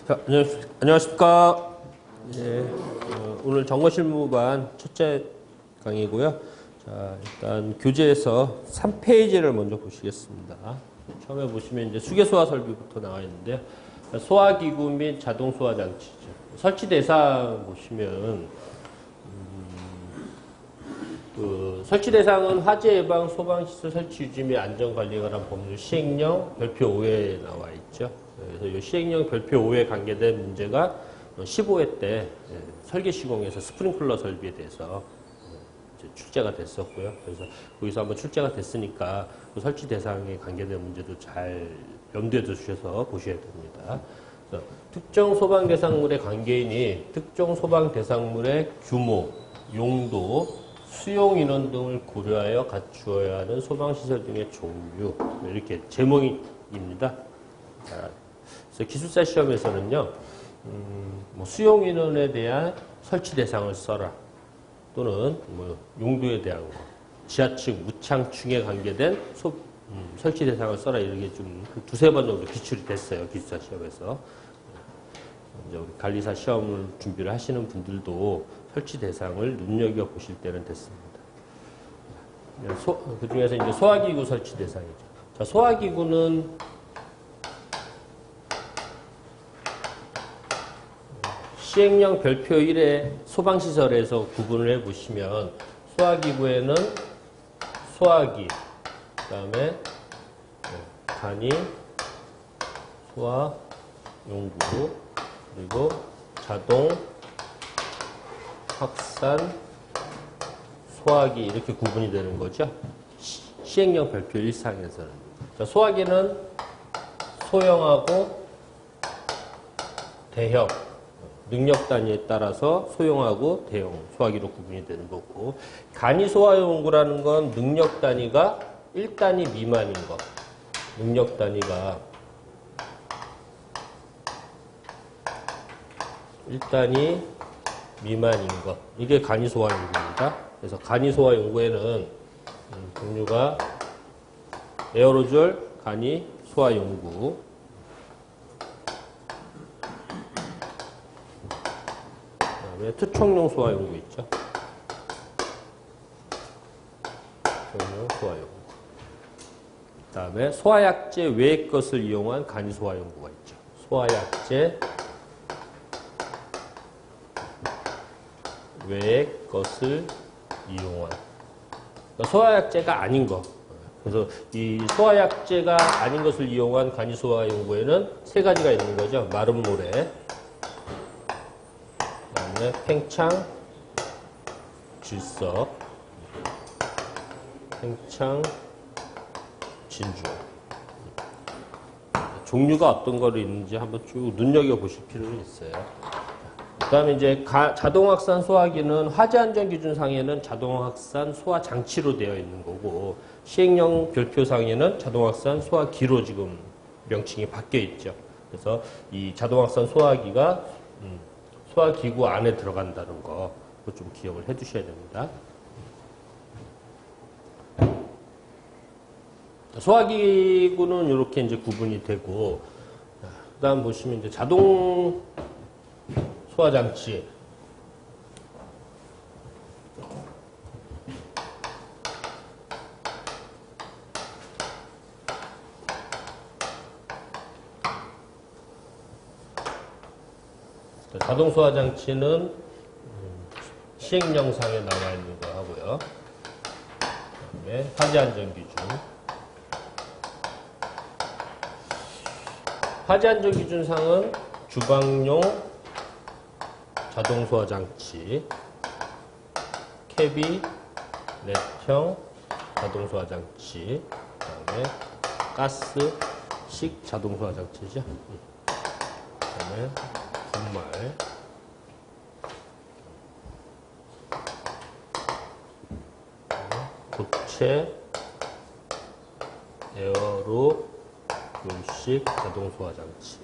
자, 안녕하십니까. 예, 오늘 정거실무반 첫째 강의고요. 자, 일단 교재에서 3페이지를 먼저 보시겠습니다. 처음에 보시면 이제 수계소화 설비부터 나와 있는데요. 소화기구 및 자동소화장치죠. 설치 대상 보시면 설치 대상은 화재 예방 소방시설 설치 유지 및 안전관리에 관한 법률 시행령 별표 5에 나와 있죠. 그래서 이 시행령 별표 5에 관계된 문제가 15회 때 설계 시공에서 스프링클러 설비에 대해서 출제가 됐었고요. 그래서 거기서 한번 출제가 됐으니까 그 설치 대상에 관계된 문제도 잘 염두에 두셔서 보셔야 됩니다. 그래서 특정 소방 대상물의 관계인이 특정 소방 대상물의 규모, 용도, 수용 인원 등을 고려하여 갖추어야 하는 소방시설 등의 종류, 이렇게 제목입니다. 그래서 기술사 시험에서는요, 수용 인원에 대한 설치 대상을 써라. 또는 용도에 대한 거, 지하층, 무창층에 관계된 설치 대상을 써라. 이렇게 좀 두세 번 정도 기출이 됐어요. 기술사 시험에서. 이제 우리 관리사 시험을 준비를 하시는 분들도 설치 대상을 눈여겨보실 때는 됐습니다. 그 중에서 이제 소화기구 설치 대상이죠. 자, 소화기구는 시행령 별표 1의 소방시설에서 구분을 해보시면 소화기구에는 소화기, 그 다음에 간이, 소화용구, 그리고 자동, 확산, 소화기 이렇게 구분이 되는 거죠. 시행령 별표 1상에서는. 자, 소화기는 소형하고 대형, 능력 단위에 따라서 소형하고 대형 소화기로 구분이 되는 거고, 간이 소화용구라는 건 능력 단위가 1단위 미만인 거. 능력 단위가 1단위 미만인 것. 이게 간이 소화용구입니다. 그래서 간이 소화용구에는 종류가 에어로졸, 간이 소화용구, 그다음에 투척용 소화용구 있죠. 투척용 소화용구. 그다음에 소화약제 외의 것을 이용한 간이 소화용구가 있죠. 소화약제 외의 것을 이용한, 그러니까 소화약제가 아닌 거. 그래서 이 소화약제가 아닌 것을 이용한 간이 소화용구에는 세 가지가 있는 거죠. 마른 모래, 그다음에 팽창, 질석, 팽창, 진주. 종류가 어떤 거로 있는지 한번 쭉 눈여겨보실 필요가 있어요. 그 다음에 이제 자동확산 소화기는 화재안전기준상에는 자동확산 소화장치로 되어 있는 거고, 시행령 별표상에는 자동확산 소화기로 지금 명칭이 바뀌어 있죠. 그래서 이 자동확산 소화기가 소화기구 안에 들어간다는 거, 그거 좀 기억을 해 두셔야 됩니다. 소화기구는 이렇게 이제 구분이 되고, 그 다음 보시면 이제 자동 소화장치. 자동 소화장치는 시행령상에 나와 있는 거 하고요. 그다음에 화재안전기준. 화재안전기준상은 주방용 자동소화장치, 캐비, 넷형 자동소화장치, 그 다음에 가스식 자동소화장치죠. 그 다음에 분말, 고체, 에어로, 물식 자동소화장치,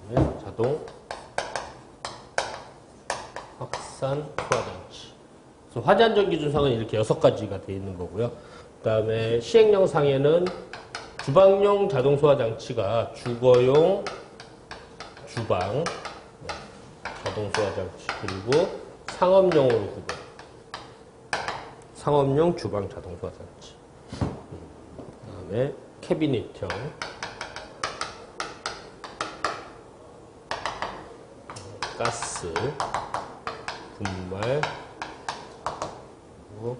그 다음에 자동 확산 소화장치. 그래서 화재안전기준상은 이렇게 6가지가 되어 있는 거고요. 그 다음에 시행령상에는 주방용 자동소화장치가 주거용, 주방, 자동 소화장치, 그리고 상업용으로 구분. 상업용 주방 자동 소화장치. 그다음에 캐비닛형, 가스, 분말, 그리고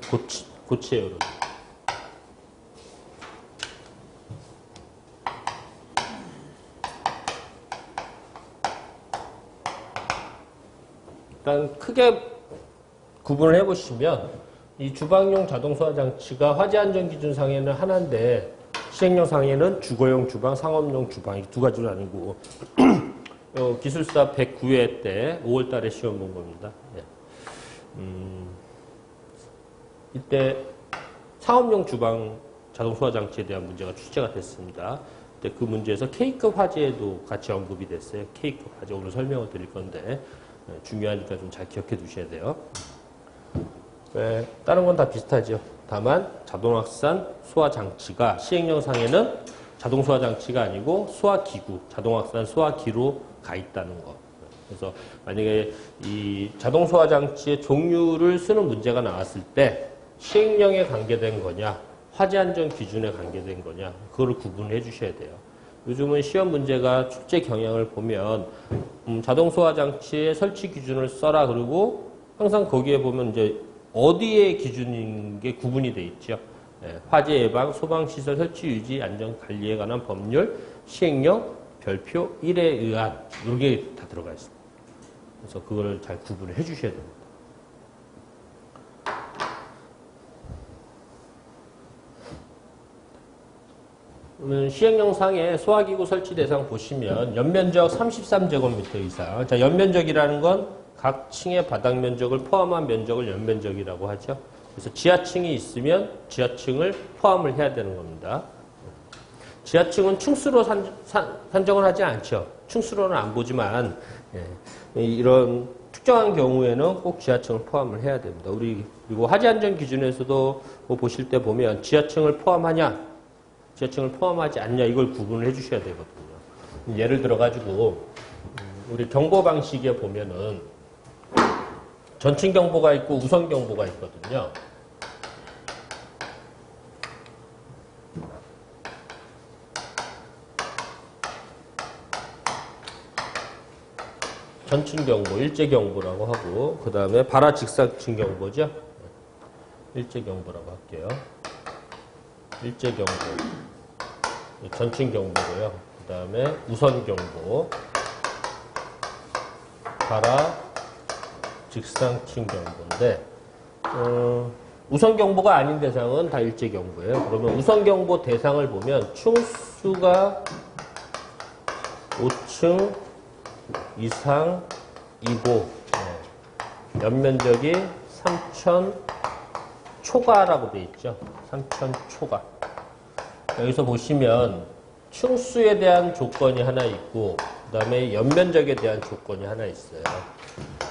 고체 여론. 일단 크게 구분을 해보시면 이 주방용 자동 소화장치가 화재 안전 기준상에는 하나인데 시행령 상에는 주거용 주방, 상업용 주방 이 두 가지로 나뉘고 기술사 109회 때 5월 달에 시험 본 겁니다. 예. 이때 상업용 주방 자동 소화장치에 대한 문제가 출제가 됐습니다. 그때 그 문제에서 K급 화재도 같이 언급이 됐어요. K급 화재 오늘 설명을 드릴 건데 중요하니까 좀 잘 기억해 두셔야 돼요. 네, 다른 건 다 비슷하죠. 다만 자동 확산 소화장치가 시행령상에는 자동 소화장치가 아니고 소화기구, 자동 확산 소화기로 가 있다는 거. 그래서 만약에 이 자동 소화장치의 종류를 쓰는 문제가 나왔을 때 시행령에 관계된 거냐, 화재 안전 기준에 관계된 거냐, 그거를 구분해 주셔야 돼요. 요즘은 시험 문제가 출제 경향을 보면 자동 소화장치의 설치 기준을 써라 그러고 항상 거기에 보면 이제 어디에 기준인 게 구분이 돼 있죠. 예, 화재 예방, 소방시설 설치 유지, 안전 관리에 관한 법률, 시행령, 별표 1에 의한 이게 다 들어가 있습니다. 그래서 그걸 잘 구분을 해주셔야 됩니다. 그러면 시행령상의 소화기구 설치 대상 보시면 연면적 33제곱미터 이상. 자, 연면적이라는 건 각 층의 바닥 면적을 포함한 면적을 연면적이라고 하죠. 그래서 지하층이 있으면 지하층을 포함을 해야 되는 겁니다. 지하층은 층수로 산정을 하지 않죠. 층수로는 안 보지만 이런 특정한 경우에는 꼭 지하층을 포함을 해야 됩니다. 그리고 화재 안전 기준에서도 뭐 보실 때 보면 지하층을 포함하냐, 지하층을 포함하지 않냐 이걸 구분을 해주셔야 되거든요. 예를 들어가지고 우리 경보 방식에 보면은 전층 경보가 있고 우선 경보가 있거든요. 전층 경보, 일제 경보라고 하고, 그 다음에 발화 직사층 경보죠. 일제 경보라고 할게요. 일제 경보, 전층 경보고요. 그 다음에 우선 경보, 발화 직상층 경보인데, 우선 경보가 아닌 대상은 다 일제 경보예요. 그러면 우선 경보 대상을 보면 층수가 5층 이상 이고, 연면적이 3,000 초과라고 되어 있죠. 3,000 초과. 여기서 보시면 층수에 대한 조건이 하나 있고, 그 다음에 연면적에 대한 조건이 하나 있어요.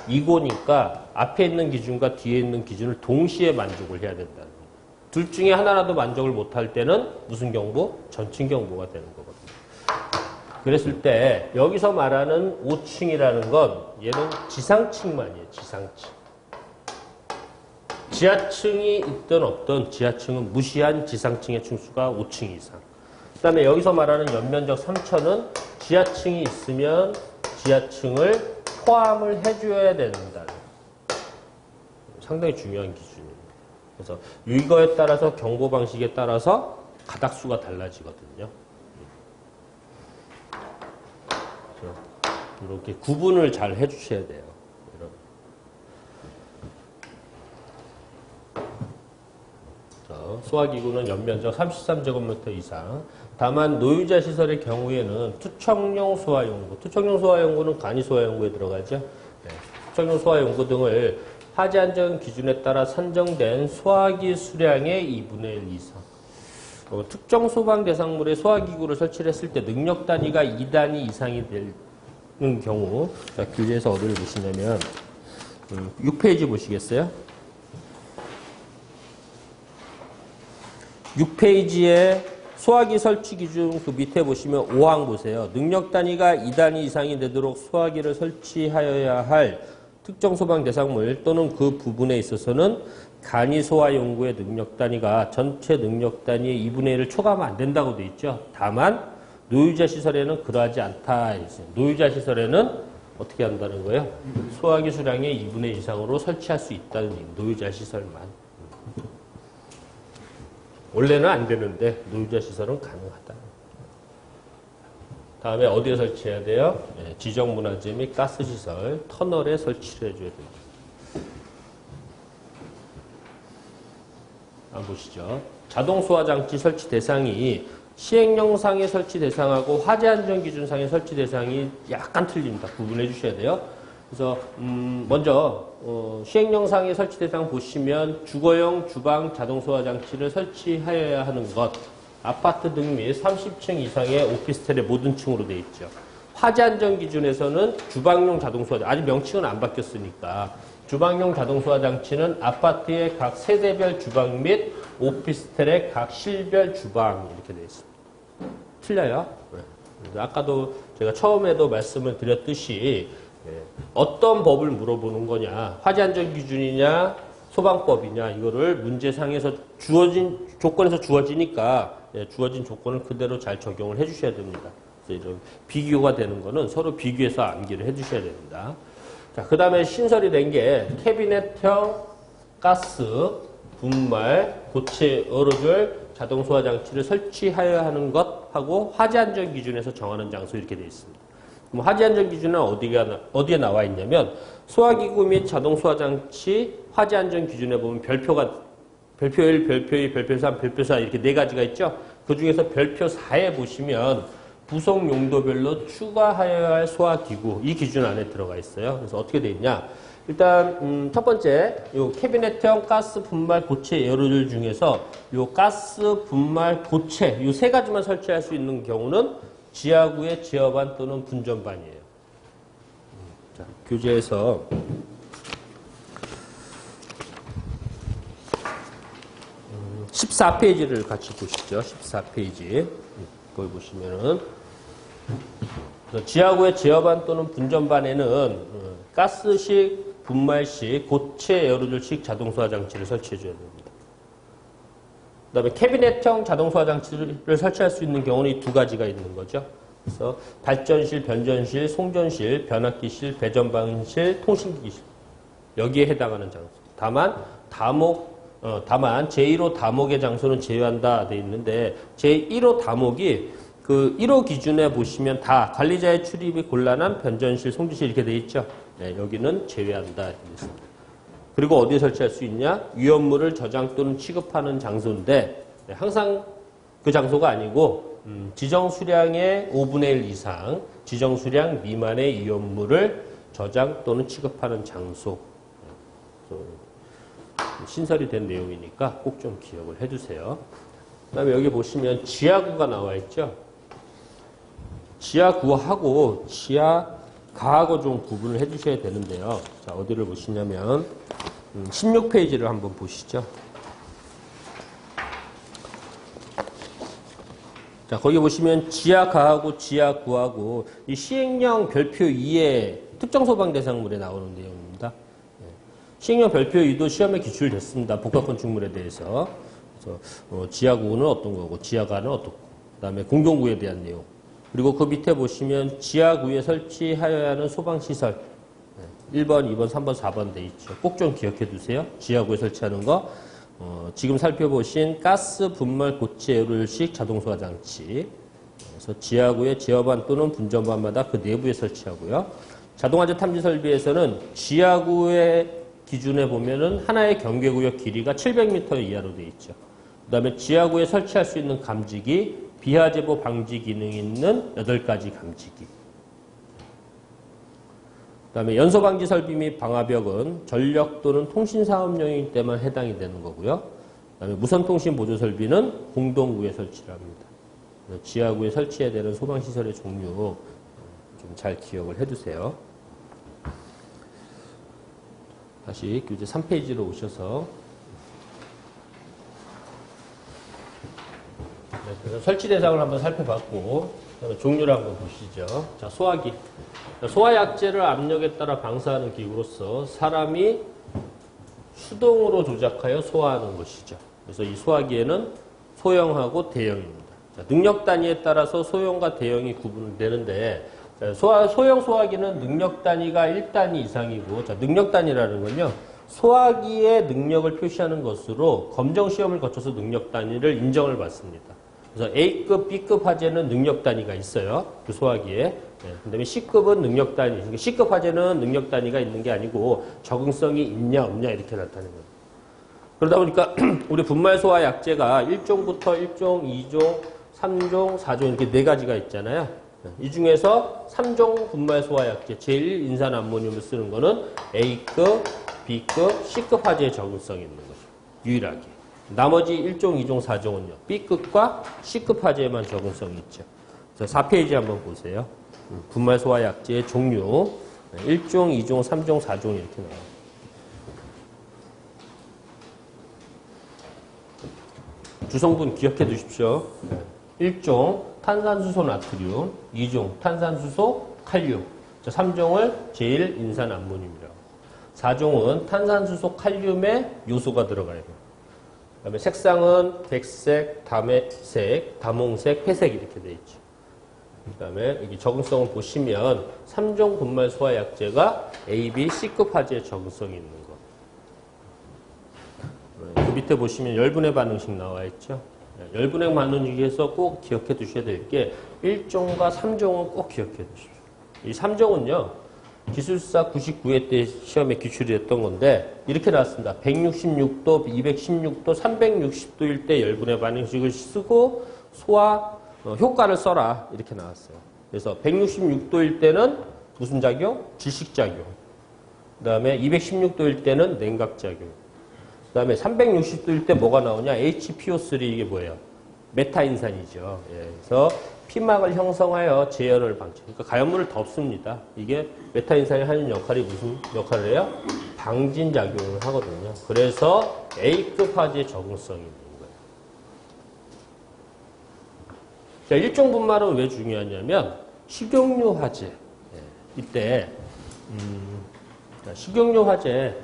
이고니까 앞에 있는 기준과 뒤에 있는 기준을 동시에 만족을 해야 된다는 거예요. 둘 중에 하나라도 만족을 못할 때는 무슨 경보? 전층 경보가 되는 거거든요. 그랬을 때 여기서 말하는 5층이라는 건 얘는 지상층만이에요. 지상층. 지하층이 있든 없든 지하층은 무시한 지상층의 층수가 5층 이상. 그 다음에 여기서 말하는 연면적 3,000은 지하층이 있으면 지하층을 포함을 해줘야 된다. 상당히 중요한 기준입니다. 그래서 이거에 따라서 경보 방식에 따라서 가닥수가 달라지거든요. 이렇게 구분을 잘 해주셔야 돼요. 소화기구는 연면적 33제곱미터 이상. 다만 노유자 시설의 경우에는 투척용 소화용구, 투척용 소화용구는 간이 소화용구에 들어가죠. 네. 투척용 소화용구 등을 화재 안전 기준에 따라 산정된 소화기 수량의 2분의 1 이상. 특정 소방 대상물에 소화기구를 설치를 했을 때 능력 단위가 2단위 이상이 되는 경우, 자, 교재에서 어디를 보시냐면 6페이지 보시겠어요? 6페이지에 소화기 설치 기준 그 밑에 보시면 5항 보세요. 능력 단위가 2단위 이상이 되도록 소화기를 설치하여야 할 특정 소방 대상물 또는 그 부분에 있어서는 간이 소화 연구의 능력 단위가 전체 능력 단위의 2분의 1을 초과하면 안 된다고 돼 있죠. 다만 노유자 시설에는 그러하지 않다. 노유자 시설에는 어떻게 한다는 거예요? 소화기 수량의 2분의 1 이상으로 설치할 수 있다는 얘기. 노유자 시설만. 원래는 안 되는데 노유자 시설은 가능하다. 다음에 어디에 설치해야 돼요? 네, 지정문화재 및 가스시설, 터널에 설치를 해줘야 됩니다. 한번 보시죠. 자동소화장치 설치 대상이 시행령상의 설치 대상하고 화재안전기준상의 설치 대상이 약간 틀립니다. 구분해 주셔야 돼요. 그래서 먼저 시행령상의 설치 대상 보시면 주거용 주방 자동소화장치를 설치하여야 하는 것, 아파트 등 및 30층 이상의 오피스텔의 모든 층으로 되어 있죠. 화재안전기준에서는 주방용 자동소화장치, 아직 명칭은 안 바뀌었으니까 주방용 자동소화장치는 아파트의 각 세대별 주방 및 오피스텔의 각 실별 주방 이렇게 되어 있습니다. 틀려요? 네. 아까도 제가 처음에도 말씀을 드렸듯이 어떤 법을 물어보는 거냐, 화재안전기준이냐 소방법이냐, 이거를 문제상에서 주어진 조건에서 주어지니까 주어진 조건을 그대로 잘 적용을 해 주셔야 됩니다. 그래서 이런 비교가 되는 거는 서로 비교해서 암기를 해 주셔야 됩니다. 자, 그 다음에 신설이 된 게 캐비넷형 가스, 분말, 고체 에어로졸 자동소화장치를 설치하여야 하는 것하고 화재안전기준에서 정하는 장소 이렇게 되어 있습니다. 그럼 화재안전기준은 어디에 나와 있냐면 소화기구 및 자동소화장치 화재안전기준에 보면 별표 1, 별표 2, 별표 3, 별표 4 이렇게 4가지가 있죠. 그 중에서 별표 4에 보시면 부속 용도별로 추가하여야 할 소화기구 이 기준 안에 들어가 있어요. 그래서 어떻게 되어 있냐. 일단 첫 번째 요 캐비넷형 가스 분말 고체 에어로졸 중에서 요 가스 분말 고체 요 3가지만 설치할 수 있는 경우는 지하구의 제어반 또는 분전반이에요. 자, 교재에서 14페이지를 같이 보시죠. 14페이지. 거기 보시면은 지하구의 제어반 또는 분전반에는 가스식, 분말식, 고체 에어로졸식 자동소화장치를 설치해줘야 됩니다. 그 다음에 캐비넷형 자동소화장치를 설치할 수 있는 경우는 이 2가지가 있는 거죠. 그래서 발전실, 변전실, 송전실, 변압기실, 배전방실, 통신기기실 여기에 해당하는 장소. 다만 제1호 다목의 장소는 제외한다 돼 있는데 제1호 다목이 그 1호 기준에 보시면 다 관리자의 출입이 곤란한 변전실, 송전실 이렇게 돼 있죠. 네, 여기는 제외한다 이렇게 돼 있습니다. 그리고 어디에 설치할 수 있냐? 위험물을 저장 또는 취급하는 장소인데 네, 항상 그 장소가 아니고 지정 수량의 5분의 1 이상, 지정 수량 미만의 위험물을 저장 또는 취급하는 장소. 신설이 된 내용이니까 꼭 좀 기억을 해두세요. 그 다음에 여기 보시면 지하구가 나와 있죠. 지하구하고 지하가하고 좀 구분을 해주셔야 되는데요. 자, 어디를 보시냐면 16페이지를 한번 보시죠. 자, 거기 보시면 지하가하고 지하구하고 이 시행령 별표 2의 특정 소방 대상물에 나오는 내용입니다. 시행령 별표 2도 시험에 기출됐습니다. 복합건축물에 대해서. 그래서 지하구는 어떤 거고 지하가는 어떻고 그 다음에 공동구에 대한 내용. 그리고 그 밑에 보시면 지하구에 설치하여야 하는 소방시설 1번, 2번, 3번, 4번 돼 있죠. 꼭 좀 기억해 두세요. 지하구에 설치하는 거. 지금 살펴보신 가스 분말 고체 에어로졸식 자동소화장치. 그래서 지하구의 제어반 또는 분전반마다 그 내부에 설치하고요. 자동화재 탐지 설비에서는 지하구의 기준에 보면은 하나의 경계구역 길이가 700m 이하로 되어 있죠. 그 다음에 지하구에 설치할 수 있는 감지기, 비하제보 방지 기능이 있는 8가지 감지기. 그 다음에 연소방지 설비 및 방화벽은 전력 또는 통신사업용일 때만 해당이 되는 거고요. 그 다음에 무선통신 보조 설비는 공동구에 설치를 합니다. 지하구에 설치해야 되는 소방시설의 종류 좀 잘 기억을 해두세요. 다시 교재 3페이지로 오셔서 그래서 설치 대상을 한번 살펴봤고, 그다음에 종류를 한번 보시죠. 자, 소화기. 소화약제를 압력에 따라 방사하는 기구로서 사람이 수동으로 조작하여 소화하는 것이죠. 그래서 이 소화기에는 소형하고 대형입니다. 자, 능력 단위에 따라서 소형과 대형이 구분되는데, 소형 소화기는 능력 단위가 1단위 이상이고, 자, 능력 단위라는 건요, 소화기의 능력을 표시하는 것으로 검정 시험을 거쳐서 능력 단위를 인정을 받습니다. 그래서 A급, B급 화재는 능력 단위가 있어요. 그 소화기에. 그다음에 C급은 능력 단위. 그러니까 C급 화재는 능력 단위가 있는 게 아니고 적응성이 있냐 없냐 이렇게 나타내는 거예요. 그러다 보니까 우리 분말 소화 약제가 1종부터 1종, 2종, 3종, 4종 이렇게 4가지가 있잖아요. 이 중에서 3종 분말 소화 약제 제일 인산 암모늄을 쓰는 거는 A급, B급, C급 화재에 적응성이 있는 거죠. 유일하게. 나머지 1종, 2종, 4종은요. B급과 C급 화재에만 적응성이 있죠. 그래서 4페이지 한번 보세요. 분말 소화 약제의 종류. 1종, 2종, 3종, 4종 이렇게 나와요. 주성분 기억해 두십시오. 1종 탄산수소 나트륨, 2종 탄산수소 칼륨, 3종을 제일 인산 암모늄이라고. 4종은 탄산수소 칼륨에 요소가 들어가요. 그다음에 색상은 백색, 담색, 다몽색, 회색 이렇게 돼 있죠. 그다음에 여기 적응성을 보시면 3종 분말 소화 약제가 A, B, C급 화재에 적응성이 있는 거. 그 밑에 보시면 열분해 반응식 나와 있죠. 열분해 반응식에서 꼭 기억해 두셔야 될 게 1종과 3종은 꼭 기억해 두십시오. 이 3종은요. 기술사 99회 때 시험에 기출이 됐던 건데 이렇게 나왔습니다. 166도, 216도, 360도일 때 열분해 반응식을 쓰고 소화 효과를 써라 이렇게 나왔어요. 그래서 166도일 때는 무슨 작용? 질식작용. 그 다음에 216도일 때는 냉각작용. 그 다음에 360도일 때 뭐가 나오냐? HPO3 이게 뭐예요? 메타인산이죠. 예, 그래서 피막을 형성하여 재열을 방치. 그러니까 가연물을 덮습니다. 이게 메타인산이 하는 역할이 무슨 역할을 해요? 방진작용을 하거든요. 그래서 A급 화재에 적응성이 있는 거예요. 자, 일종 분말은 왜 중요하냐면 식용유 화재. 예, 이때 식용유 화재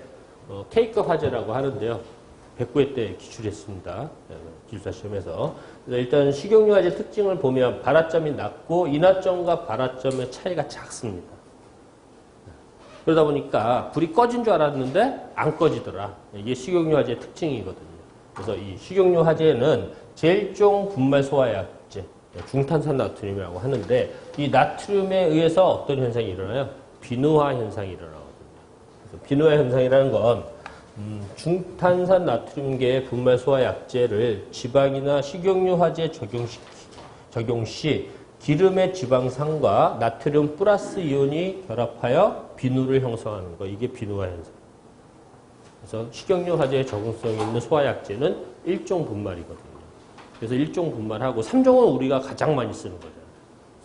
K급 화재라고 하는데요. 109회 때 기출했습니다. 기술사 시험에서. 일단 식용유 화재 특징을 보면 발화점이 낮고 인화점과 발화점의 차이가 작습니다. 그러다 보니까 불이 꺼진 줄 알았는데 안 꺼지더라. 이게 식용유 화재의 특징이거든요. 그래서 이 식용유 화재는 제일종 분말 소화약제, 중탄산 나트륨이라고 하는데 이 나트륨에 의해서 어떤 현상이 일어나요? 비누화 현상이 일어나거든요. 그래서 비누화 현상이라는 건 중탄산 나트륨계의 분말 소화 약제를 지방이나 식용유 화재 적용 시 기름의 지방산과 나트륨 플러스 이온이 결합하여 비누를 형성하는 거. 이게 비누화 현상. 그래서 식용유 화재에 적응성이 있는 소화 약제는 1종 분말이거든요. 그래서 1종 분말하고 3종은 우리가 가장 많이 쓰는 거잖아요.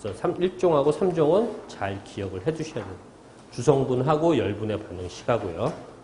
그래서 1종하고 3종은 잘 기억을 해 두셔야 돼요. 주성분하고 열분의 반응식 하고요.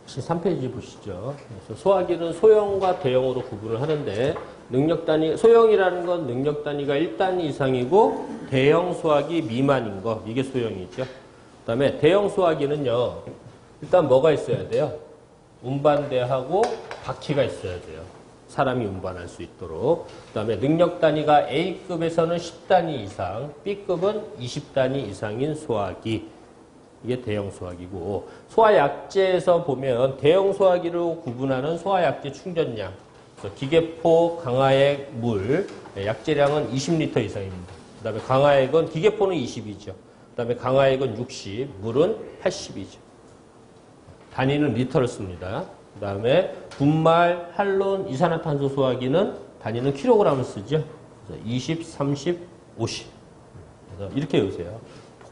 다시 3페이지 보시죠. 그래서 소화기는 소형과 대형으로 구분을 하는데 능력 단위, 소형이라는 건 능력 단위가 1단위 이상이고 대형 소화기 미만인 거, 이게 소형이죠. 그 다음에 대형 소화기는요, 일단 뭐가 있어야 돼요? 운반대하고 바퀴가 있어야 돼요. 사람이 운반할 수 있도록. 그 다음에 능력 단위가 A급에서는 10단위 이상, B급은 20단위 이상인 소화기. 이게 대형 소화기고, 소화약제에서 보면 대형 소화기로 구분하는 소화약제 충전량, 기계포, 강화액, 물, 약제량은 20리터 이상입니다. 그 다음에 강화액은, 기계포는 20이죠. 그 다음에 강화액은 60, 물은 80이죠. 단위는 리터를 씁니다. 그 다음에 분말, 할론, 이산화탄소 소화기는 단위는 킬로그램을 쓰죠. 그래서 20, 30, 50. 그래서 이렇게 외우세요.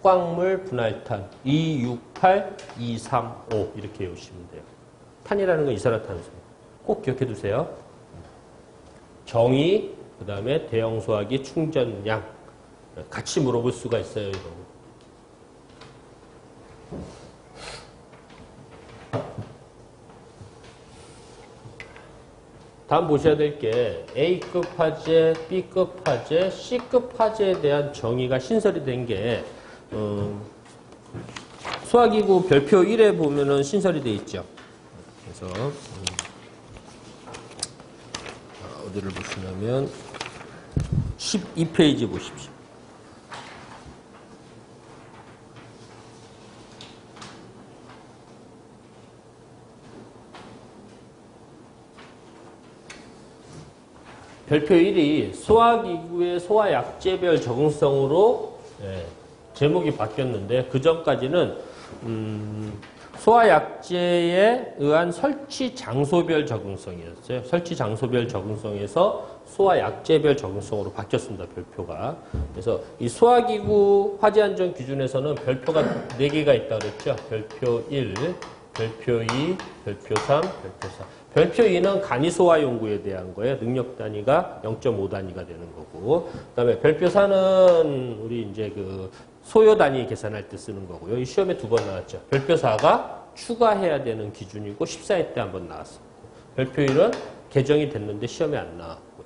토광물, 분할탄, 268, 235 이렇게 외우시면 돼요. 탄이라는 건 이산화탄소. 꼭 기억해 두세요. 정의, 그 다음에 대형 소화기 충전량. 같이 물어볼 수가 있어요, 이거. 다음 보셔야 될 게 A급 화재, B급 화재, C급 화재에 대한 정의가 신설이 된 게 소화기구 별표 1에 보면은 신설이 돼 있죠. 그래서 어디를 보시냐면 12페이지 보십시오. 별표 1이 소화기구의 소화약제별 적응성으로 제목이 바뀌었는데 그 전까지는 소화약제에 의한 설치 장소별 적응성이었어요. 설치 장소별 적응성에서 소화약제별 적응성으로 바뀌었습니다. 별표가. 그래서 이 소화기구 화재안전 기준에서는 별표가 4개가 있다고 그랬죠. 별표 1, 별표 2, 별표 3, 별표 4. 별표 2는 간이소화 연구에 대한 거예요. 능력 단위가 0.5 단위가 되는 거고. 그다음에 별표 4는 우리 이제 그 소요 단위 계산할 때 쓰는 거고요. 이 시험에 2번 나왔죠. 별표 4가 추가해야 되는 기준이고 14회 때 한번 나왔었고. 별표 1은 개정이 됐는데 시험에 안 나왔고.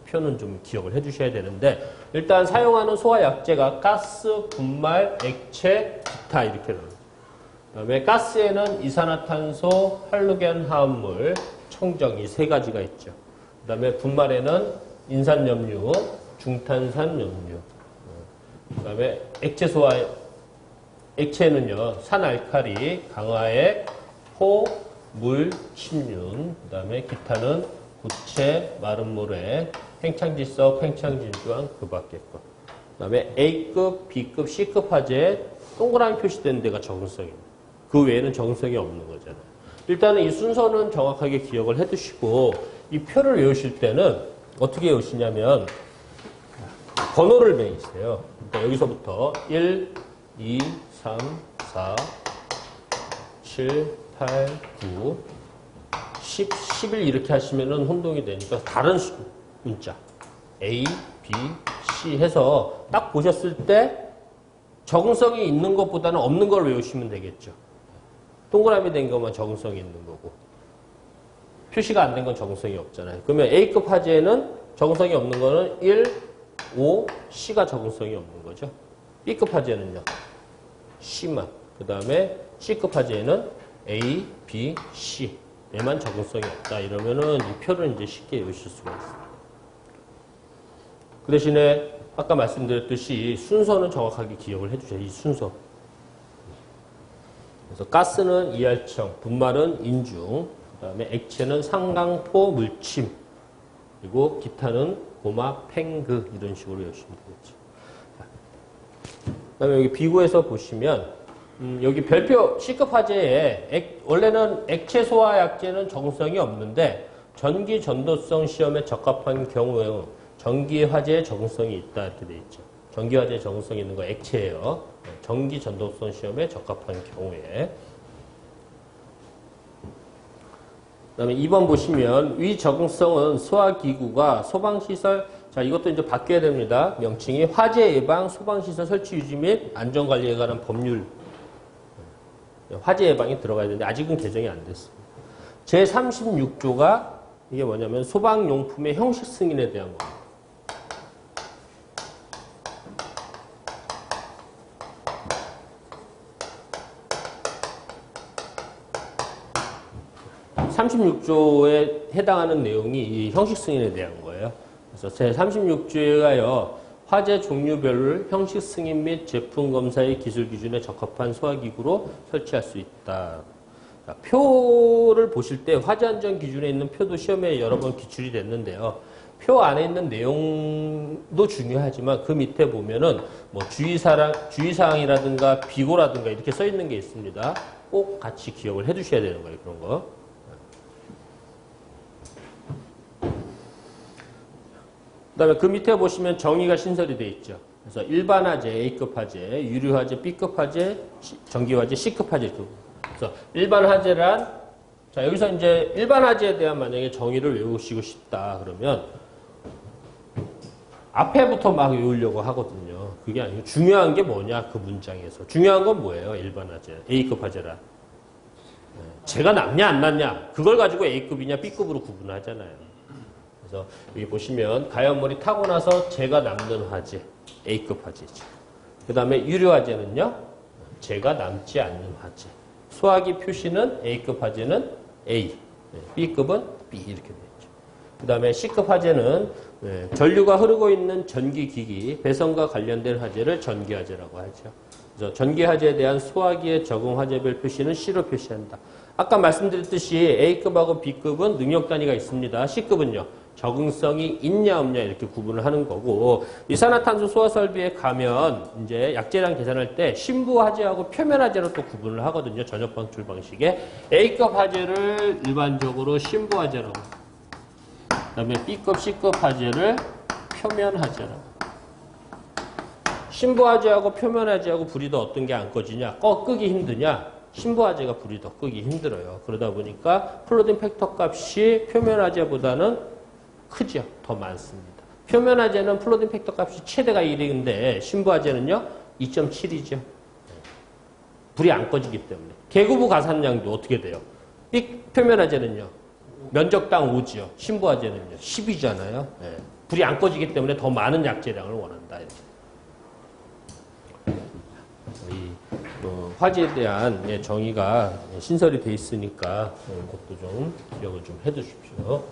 표는 좀 기억을 해 주셔야 되는데 일단 사용하는 소화약제가 가스, 분말, 액체, 기타 이렇게 나옵니다. 그다음에 가스에는 이산화탄소, 할로겐 화합물, 청정 이 3가지가 있죠. 그다음에 분말에는 인산염류, 중탄산염류. 그다음에 액체는요 산알칼리, 강화액, 호, 물, 침륜. 그다음에 기타는 구체, 마른 모래, 팽창질석, 팽창질주황 그밖에 것. 그다음에 A급, B급, C급 화재에 동그라미 표시된 데가 적응성입니다. 그 외에는 적응성이 없는 거잖아요. 일단은 이 순서는 정확하게 기억을 해두시고 이 표를 외우실 때는 어떻게 외우시냐면 번호를 매기세요. 그러니까 여기서부터 1, 2, 3, 4, 7, 8, 9, 10, 11 이렇게 하시면은 혼동이 되니까 다른 문자 A, B, C 해서 딱 보셨을 때 적응성이 있는 것보다는 없는 걸 외우시면 되겠죠. 동그라미 된 것만 적응성이 있는 거고 표시가 안 된 건 적응성이 없잖아요. 그러면 A급 화재에는 적응성이 없는 거는 1, 5, C가 적응성이 없는 거죠. B급 화재는요. C만. 그 다음에 C급 화재에는 A, B, C 얘만 적응성이 없다. 이러면은 이 표를 이제 쉽게 외우실 수가 있습니다. 그 대신에 아까 말씀드렸듯이 순서는 정확하게 기억을 해주세요. 이 순서. 그래서 가스는 이알청, 분말은 인중, 그 다음에 액체는 상강포, 물침, 그리고 기타는 고마, 팽그 이런 식으로 외우시면 되겠죠. 그 다음에 여기 비구에서 보시면 여기 별표 C급 화재에 원래는 액체 소화약제는 적응성이 없는데 전기 전도성 시험에 적합한 경우에 전기 화재에 적응성이 있다 이렇게 돼 있죠. 전기 화재에 적응성이 있는 거 액체예요. 전기 전도성 시험에 적합한 경우에. 그다음에 2번 보시면 위 적응성은 소화기구가 소방시설 자 이것도 이제 바뀌어야 됩니다. 명칭이 화재 예방 소방시설 설치 유지 및 안전관리에 관한 법률 화재 예방이 들어가야 되는데 아직은 개정이 안 됐습니다. 제36조가 이게 뭐냐면 소방용품의 형식 승인에 대한 겁니다. (36조에) 해당하는 내용이 이 형식 승인에 대한 거예요. 그래서 제36조에가요 화재 종류별을 형식 승인 및 제품 검사의 기술 기준에 적합한 소화기구로 설치할 수 있다. 자, 표를 보실 때 화재 안전 기준에 있는 표도 시험에 여러 번 기출이 됐는데요. 표 안에 있는 내용도 중요하지만 그 밑에 보면은 뭐 주의사항이라든가 비고라든가 이렇게 써 있는 게 있습니다. 꼭 같이 기억을 해 두셔야 되는 거예요. 그런 거. 그 다음에 그 밑에 보시면 정의가 신설이 되어 있죠. 그래서 일반 화재, A급 화재, 유류 화재, B급 화재, 전기 화재, C급 화재. 그래서 일반 화재란 자, 여기서 이제 일반 화재에 대한 만약에 정의를 외우시고 싶다 그러면 앞에부터 막 외우려고 하거든요. 그게 아니고 중요한 게 뭐냐 그 문장에서. 중요한 건 뭐예요? 일반 화재. A급 화재라. 쟤가 남냐 안 남냐 그걸 가지고 A급이냐 B급으로 구분하잖아요. 그래서 여기 보시면 가연물이 타고 나서 쟤가 남는 화재. A급 화재죠. 그 다음에 유료 화재는요. 쟤가 남지 않는 화재. 소화기 표시는 A급 화재는 A, B급은 B 이렇게 되죠. 그 다음에 C급 화재는 전류가 흐르고 있는 전기기기, 배선과 관련된 화재를 전기화재라고 하죠. 그래서 전기화재에 대한 소화기의 적응 화재별 표시는 C로 표시한다. 아까 말씀드렸듯이 A급하고 B급은 능력 단위가 있습니다. C급은요. 적응성이 있냐 없냐 이렇게 구분을 하는 거고 이산화탄소 소화 설비에 가면 이제 약재량 계산할 때 신부 화재하고 표면 화재로 또 구분을 하거든요. 전역 방출 방식에 A급 화재를 일반적으로 신부 화재라고 그다음에 B급, C급 화재를 표면 화재라고 신부 화재하고 표면 화재하고 불이 더 어떤 게 안 꺼지냐 끄기 힘드냐 신부 화재가 불이 더 끄기 힘들어요. 그러다 보니까 플로딩 팩터 값이 표면 화재보다는 크죠. 더 많습니다. 표면 화재는 플로딩 팩터 값이 최대가 1인데 신부 화재는요 2.7이죠. 불이 안 꺼지기 때문에. 계구부 가산량도 어떻게 돼요? 표면 화재는요 면적당 5죠. 신부 화재는요 10이잖아요. 불이 안 꺼지기 때문에 더 많은 약재량을 원한다. 이렇게. 화재에 대한 정의가 신설이 돼 있으니까 이것도 좀 기억을 좀 해두십시오.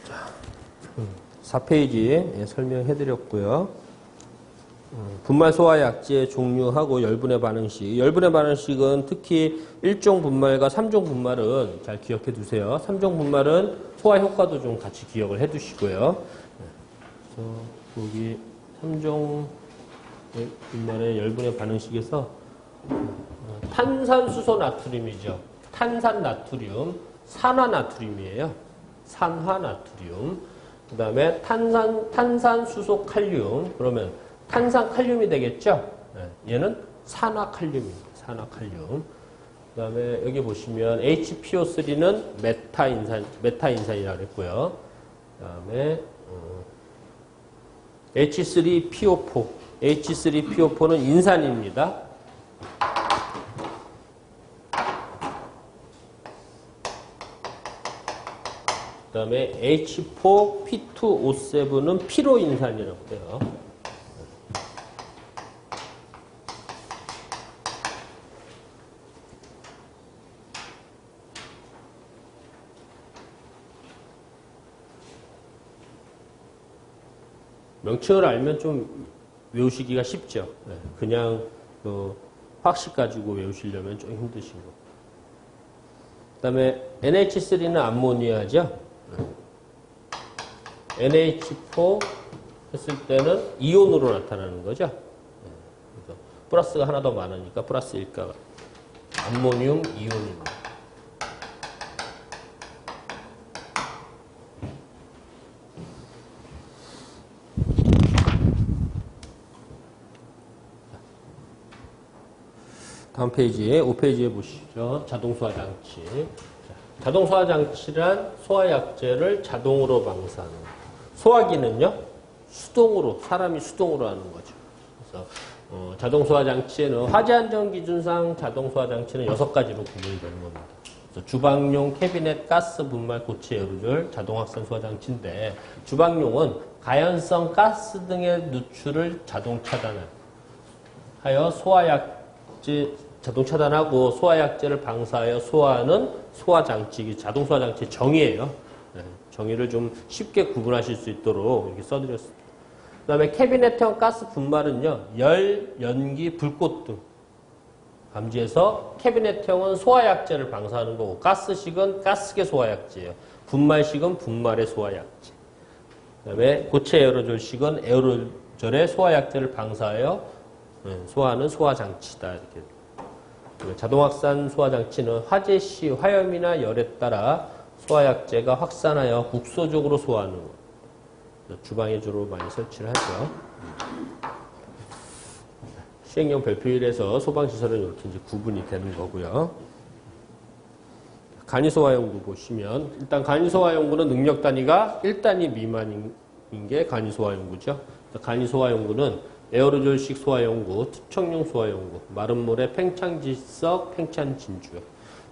자, 4페이지 설명해드렸고요. 분말 소화 약재의 종류하고 열분해 반응식. 열분해 반응식은 특히 1종 분말과 3종 분말은 잘 기억해 두세요. 3종 분말은 소화 효과도 좀 같이 기억을 해 두시고요. 그래서 여기 3종 분말의 열분해 반응식에서 탄산수소 나트륨이죠. 탄산 나트륨, 산화 나트륨이에요. 산화 나트륨. 그 다음에 탄산수소 칼륨. 그러면 탄산 칼륨이 되겠죠? 얘는 산화 칼륨입니다. 산화 칼륨. 그 다음에 여기 보시면 HPO3는 메타인산이라고 그랬고요. 그 다음에 H3PO4. H3PO4는 인산입니다. 그 다음에 H4P2O7은 피로인산이라고 해요. 명칭을 알면 좀 외우시기가 쉽죠. 그냥 확식 가지고 외우시려면 좀 힘드신 거. 그 다음에 NH3는 암모니아죠. NH4 했을 때는 이온으로 나타나는 거죠. 그래서 플러스가 하나 더 많으니까 플러스 1가 암모늄 이온입니다. 다음 페이지에 5페이지에 보시죠. 자동소화장치. 자동소화장치란 소화약재를 자동으로 방사하는. 소화기는요. 수동으로 사람이 수동으로 하는 거죠. 그래서 자동소화장치에는 화재안전기준상 자동소화장치는 6가지로 구분이 되는 겁니다. 그래서 주방용 캐비넷 가스 분말 고체 에어로졸 자동확산 소화장치인데 주방용은 가연성 가스 등의 누출을 자동 차단하여 소화약재 자동 차단하고 소화약재를 방사하여 소화하는 소화장치, 자동소화장치의 정의예요. 정의를 좀 쉽게 구분하실 수 있도록 이렇게 써드렸습니다. 그 다음에 캐비넷형 가스 분말은요, 열, 연기, 불꽃 등 감지해서 캐비넷형은 소화약재를 방사하는 거고 가스식은 가스계 소화약재예요. 분말식은 분말의 소화약재. 그 다음에 고체 에어로졸식은 에어로졸의 소화약재를 방사하여 소화하는 소화장치다. 이렇게. 자동확산 소화장치는 화재 시 화염이나 열에 따라 소화약제가 확산하여 국소적으로 소화하는 것. 주방에 주로 많이 설치를 하죠. 시행령 별표일에서 소방시설은 이렇게 이제 구분이 되는 거고요. 간이소화연구 보시면 일단 간이소화연구는 능력 단위가 1단위 미만인 게 간이소화연구죠. 간이소화연구는 에어로졸식 소화연구, 투척용 소화연구, 마른모래 팽창지석, 팽창진주.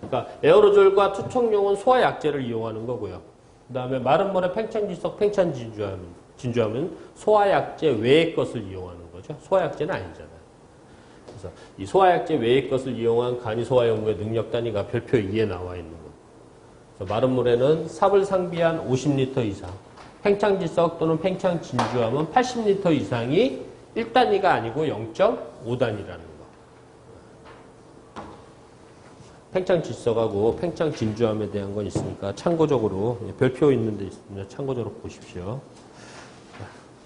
그러니까 에어로졸과 투척용은 소화약제를 이용하는 거고요. 그 다음에 마른모래 팽창지석, 팽창진주하면 소화약제 외의 것을 이용하는 거죠. 소화약제는 아니잖아요. 그래서 이 소화약제 외의 것을 이용한 간이소화연구의 능력 단위가 별표 2에 나와 있는 거예요. 그래서 마른모래는 삽을 상비한 50리터 이상, 팽창지석 또는 팽창진주하면 80리터 이상이 1단위가 아니고 0.5단위라는 거. 팽창지석하고 팽창진주함에 대한 건 있으니까 참고적으로 별표 있는 데 있습니다. 참고적으로 보십시오.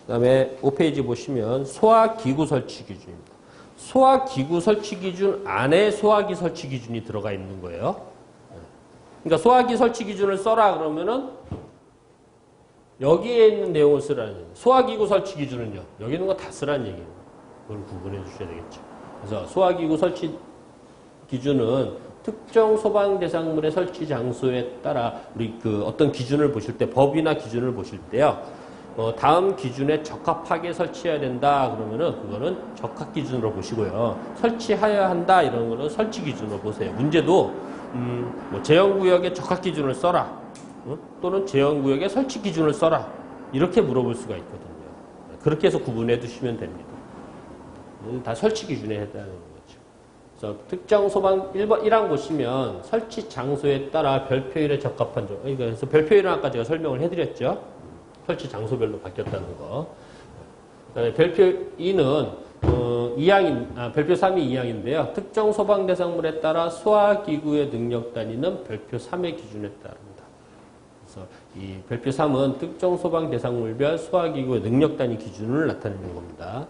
그 다음에 5페이지 보시면 소화기구 설치 기준입니다. 소화기구 설치 기준 안에 소화기 설치 기준이 들어가 있는 거예요. 그러니까 소화기 설치 기준을 써라 그러면은 여기에 있는 내용을 쓰라는 얘기예요. 소화기구 설치 기준은요. 여기 있는 거 다 쓰라는 얘기예요. 그걸 구분해 주셔야 되겠죠. 그래서 소화기구 설치 기준은 특정 소방 대상물의 설치 장소에 따라 우리 그 어떤 기준을 보실 때 법이나 기준을 보실 때요. 다음 기준에 적합하게 설치해야 된다 그러면은 그거는 적합 기준으로 보시고요. 설치해야 한다 이런 거는 설치 기준으로 보세요. 문제도 뭐 제한구역에 적합 기준을 써라. 또는 제한구역에 설치 기준을 써라. 이렇게 물어볼 수가 있거든요. 그렇게 해서 구분해 두시면 됩니다. 다 설치 기준에 해당하는 거죠. 그래서 특정 소방 1항 보시면 설치 장소에 따라 별표일에 적합한 점. 그래서 별표일은 아까 제가 설명을 해드렸죠. 설치 장소별로 바뀌었다는 거. 그다음에 별표 2는 별표 3이 2항인데요. 특정 소방 대상물에 따라 소화기구의 능력 단위는 별표 3의 기준에 따릅니다. 그래서 이 별표 3은 특정 소방 대상물별 소화기구의 능력 단위 기준을 나타내는 겁니다.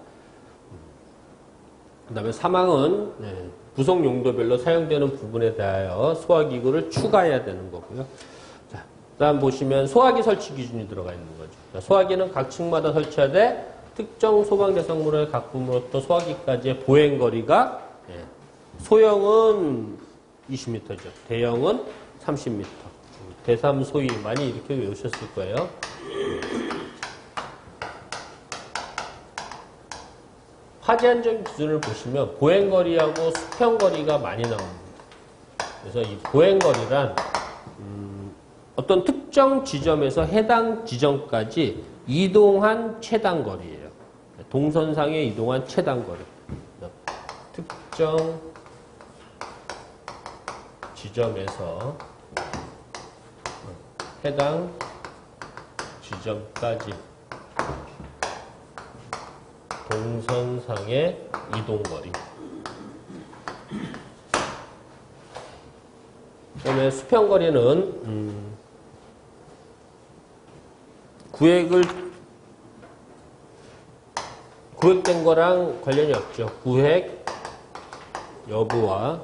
그 다음에 3항은 부속 용도별로 사용되는 부분에 대하여 소화기구를 추가해야 되는 거고요. 자, 그 다음 보시면 소화기 설치 기준이 들어가 있는 거죠. 소화기는 각 층마다 설치하되 특정 소방 대상물의 각 부분부터 소화기까지의 보행거리가 소형은 20m죠. 대형은 30m. 대삼 소위 많이 이렇게 외우셨을 거예요. 화재 안전 기준을 보시면 보행거리하고 수평거리가 많이 나옵니다. 그래서 이 보행거리란 어떤 특정 지점에서 해당 지점까지 이동한 최단거리예요. 동선상에 이동한 최단거리. 특정 지점에서 해당 지점까지 동선상의 이동거리. 그다음에 수평거리는 구획된 거랑 관련이 없죠. 구획 여부와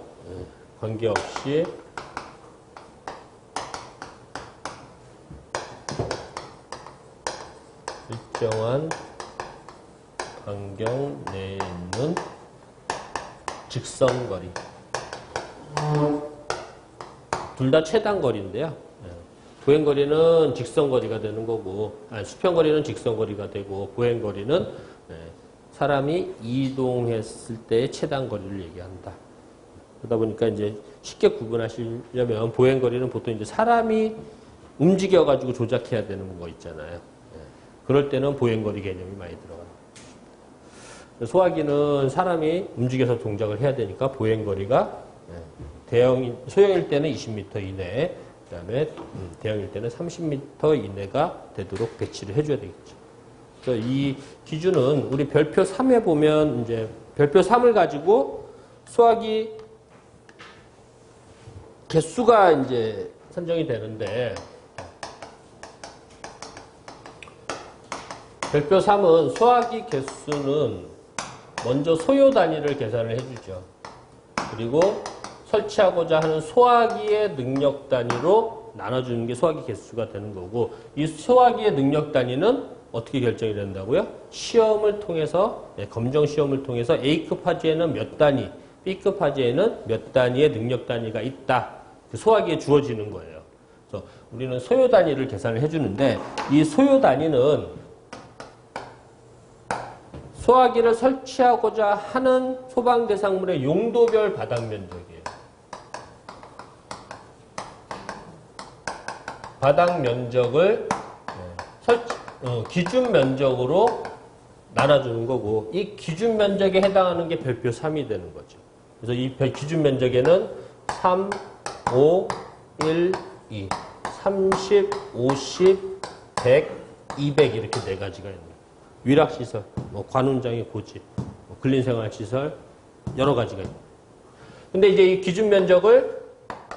관계없이 일정한 반경 내에 있는 직선거리. 둘 다 최단거리인데요. 보행거리는 직선거리가 되는 거고, 수평거리는 직선거리가 되고, 보행거리는 사람이 이동했을 때의 최단거리를 얘기한다. 그러다 보니까 이제 쉽게 구분하시려면 보행거리는 보통 이제 사람이 움직여가지고 조작해야 되는 거 있잖아요. 그럴 때는 보행거리 개념이 많이 들어가요. 소화기는 사람이 움직여서 동작을 해야 되니까 보행거리가 소형일 때는 20m 이내, 그 다음에 대형일 때는 30m 이내가 되도록 배치를 해줘야 되겠죠. 그래서 이 기준은 우리 별표 3에 보면 이제 별표 3을 가지고 소화기 개수가 이제 선정이 되는데 별표 3은 소화기 개수는 먼저 소요 단위를 계산을 해주죠. 그리고 설치하고자 하는 소화기의 능력 단위로 나눠주는 게 소화기 개수가 되는 거고, 이 소화기의 능력 단위는 어떻게 결정이 된다고요? 시험을 통해서, 검정 시험을 통해서 A급 화재에는 몇 단위, B급 화재에는 몇 단위의 능력 단위가 있다. 그 소화기에 주어지는 거예요. 그래서 우리는 소요 단위를 계산을 해주는데, 이 소요 단위는 소화기를 설치하고자 하는 소방 대상물의 용도별 바닥 면적이에요. 바닥 면적을 기준 면적으로 나눠주는 거고, 이 기준 면적에 해당하는 게 별표 3이 되는 거죠. 그래서 이 기준 면적에는 3, 5, 1, 2, 30, 50, 100, 200 이렇게 네 가지가 있는 거예요. 위락시설, 관운장의 고지, 근린생활시설 여러 가지가 있는 거예요. 근데 이제 이 기준 면적을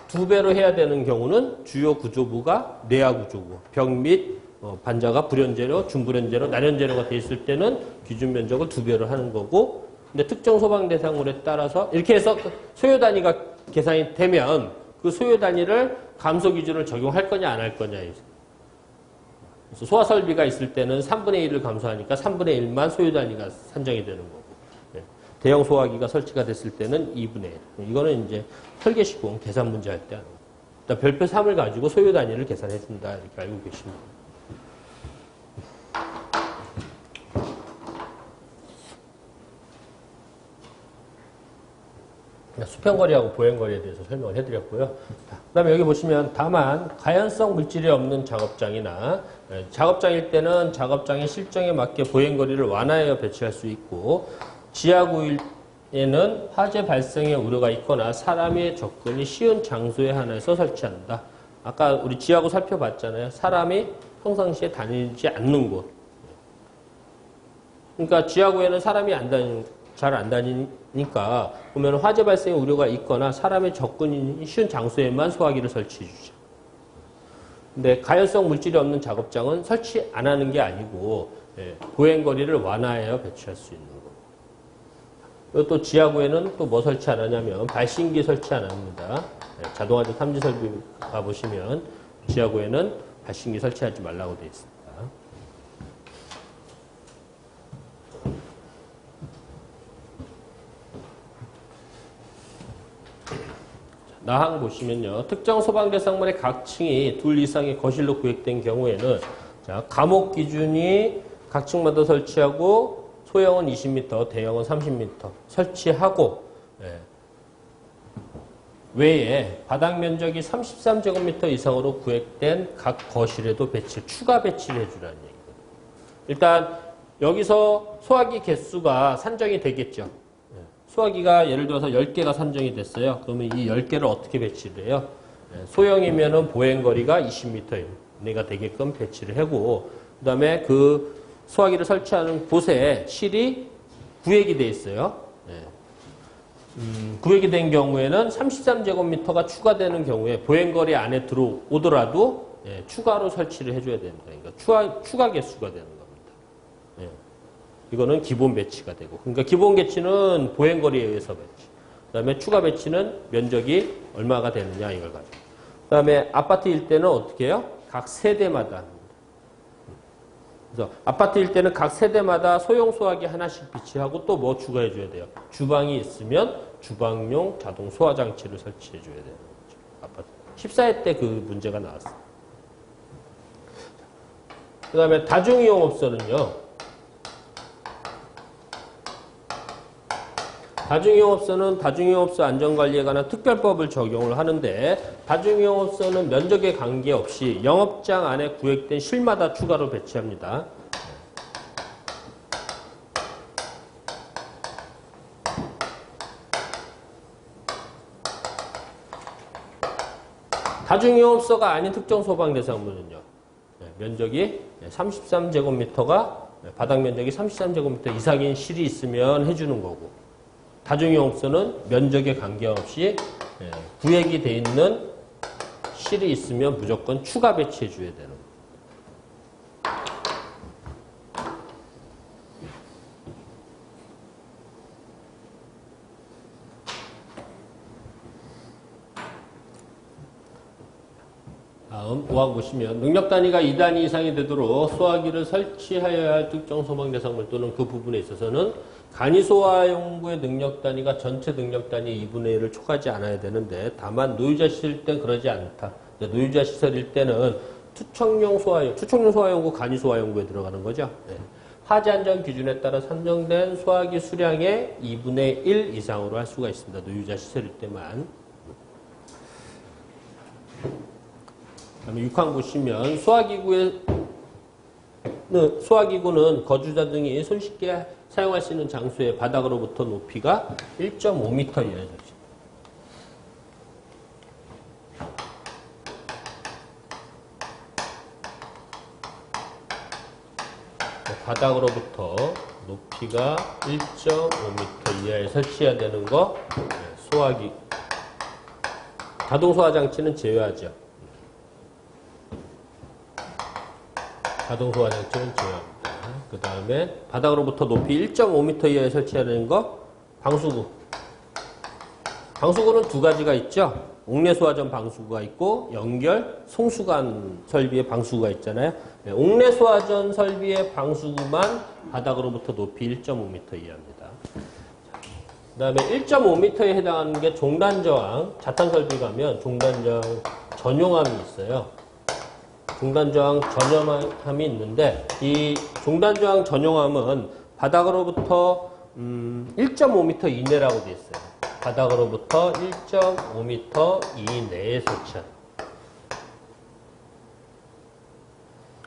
2배로 해야 되는 경우는 주요 구조부가 내야 구조부, 벽 및 반자가 불연재료, 중불연재료, 난연재료가 돼 있을 때는 기준 면적을 2배로 하는 거고, 근데 특정 소방 대상물에 따라서 이렇게 해서 소요 단위가 계산이 되면 그 소요 단위를 감소 기준을 적용할 거냐 안 할 거냐. 그래서 소화 설비가 있을 때는 3분의 1을 감소하니까 3분의 1만 소요 단위가 산정이 되는 거고, 대형 소화기가 설치가 됐을 때는 2분의 1. 이거는 이제 설계 시공 계산 문제 할 때 하는 거예요. 일단 별표 3을 가지고 소요 단위를 계산해 준다 이렇게 알고 계시면 돼요. 수평거리하고 보행거리에 대해서 설명을 해드렸고요. 그 다음에 여기 보시면 다만 가연성 물질이 없는 작업장이나 작업장일 때는 작업장의 실정에 맞게 보행거리를 완화하여 배치할 수 있고, 지하구에는 화재 발생의 우려가 있거나 사람의 접근이 쉬운 장소에 하나에서 설치한다. 아까 우리 지하구 살펴봤잖아요. 사람이 평상시에 다니지 않는 곳. 그러니까 지하구에는 사람이 잘 안 다니니까 보면 화재 발생의 우려가 있거나 사람의 접근이 쉬운 장소에만 소화기를 설치해 주죠. 근데 가연성 물질이 없는 작업장은 설치 안 하는 게 아니고 보행거리를 완화하여 배치할 수 있는 거고. 그리고 또 지하구에는 또 뭐 설치 안 하냐면 발신기 설치 안 합니다. 자동화재 탐지 설비 가보시면 지하구에는 발신기 설치하지 말라고 되어 있습니다. 나항 보시면요. 특정 소방 대상물의 각 층이 둘 이상의 거실로 구획된 경우에는 자, 감옥 기준이 각 층마다 설치하고 소형은 20m, 대형은 30m 설치하고 외에 바닥 면적이 33제곱미터 이상으로 구획된 각 거실에도 추가 배치를 해주라는 얘기거든요. 일단 여기서 소화기 개수가 산정이 되겠죠. 소화기가 예를 들어서 10개가 산정이 됐어요. 그러면 이 10개를 어떻게 배치를 해요? 소형이면은 보행거리가 20m 이내가 되게끔 배치를 하고, 그 다음에 그 소화기를 설치하는 곳에 실이 구획이 돼 있어요. 구획이 된 경우에는 33제곱미터가 추가되는 경우에 보행거리 안에 들어오더라도 추가로 설치를 해줘야 됩니다. 그러니까 추가 개수가 되는 겁니다. 이거는 기본 배치가 되고, 그러니까 기본 배치는 보행거리에 의해서 배치. 그 다음에 추가 배치는 면적이 얼마가 되느냐 이걸 가지고. 그 다음에 아파트일 때는 어떻게 해요? 각 세대마다 합니다. 그래서 아파트일 때는 각 세대마다 소형 소화기 하나씩 비치하고 또 뭐 추가해 줘야 돼요? 주방이 있으면 주방용 자동 소화 장치를 설치해 줘야 되는 거죠. 아파트. 14회 때 그 문제가 나왔어요. 그 다음에 다중이용업소는요. 다중이용업소는 다중이용업소 안전관리에 관한 특별법을 적용을 하는데, 다중이용업소는 면적에 관계없이 영업장 안에 구획된 실마다 추가로 배치합니다. 다중이용업소가 아닌 특정 소방 대상물은요. 면적이 33제곱미터가 바닥 면적이 33제곱미터 이상인 실이 있으면 해주는 거고, 다중이용업소는 면적에 관계없이 구획이 돼 있는 실이 있으면 무조건 추가 배치해 줘야 되는 거예요. 다음 5항 보시면 능력 단위가 2단위 이상이 되도록 소화기를 설치하여야 할 특정 소방 대상물 또는 그 부분에 있어서는 간이 소화용구의 능력 단위가 전체 능력 단위 2분의 1을 초과하지 않아야 되는데 다만 노유자 시설일 땐 그러지 않다. 노유자 시설일 때는 투척용 소화용구 간이 소화용구에 들어가는 거죠. 네. 화재 안전 기준에 따라 산정된 소화기 수량의 2분의 1 이상으로 할 수가 있습니다. 노유자 시설일 때만. 그다음에 6항 보시면 소화기구는 거주자 등이 손쉽게 사용할 수 있는 장소의 바닥으로부터 높이가 1.5m 이하여야 됩니다. 바닥으로부터 높이가 1.5m 이하에 설치해야 되는 거 소화기 자동 소화 장치는 제외하죠. 자동 소화 장치는 제외합니다. 그 다음에 바닥으로부터 높이 1.5m 이하에 설치해야 되는 거 방수구. 방수구는 두 가지가 있죠. 옥내 소화전 방수구가 있고 연결 송수관 설비의 방수구가 있잖아요. 네, 옥내 소화전 설비의 방수구만 바닥으로부터 높이 1.5m 이하입니다. 그 다음에 1.5m에 해당하는 게 종단저항, 자탄설비 가면 종단저항 전용함이 있어요. 종단저항 전용함이 있는데 이 종단저항 전용함은 바닥으로부터 1.5m 이내라고 되어 있어요. 바닥으로부터 1.5m 이내에 설치한.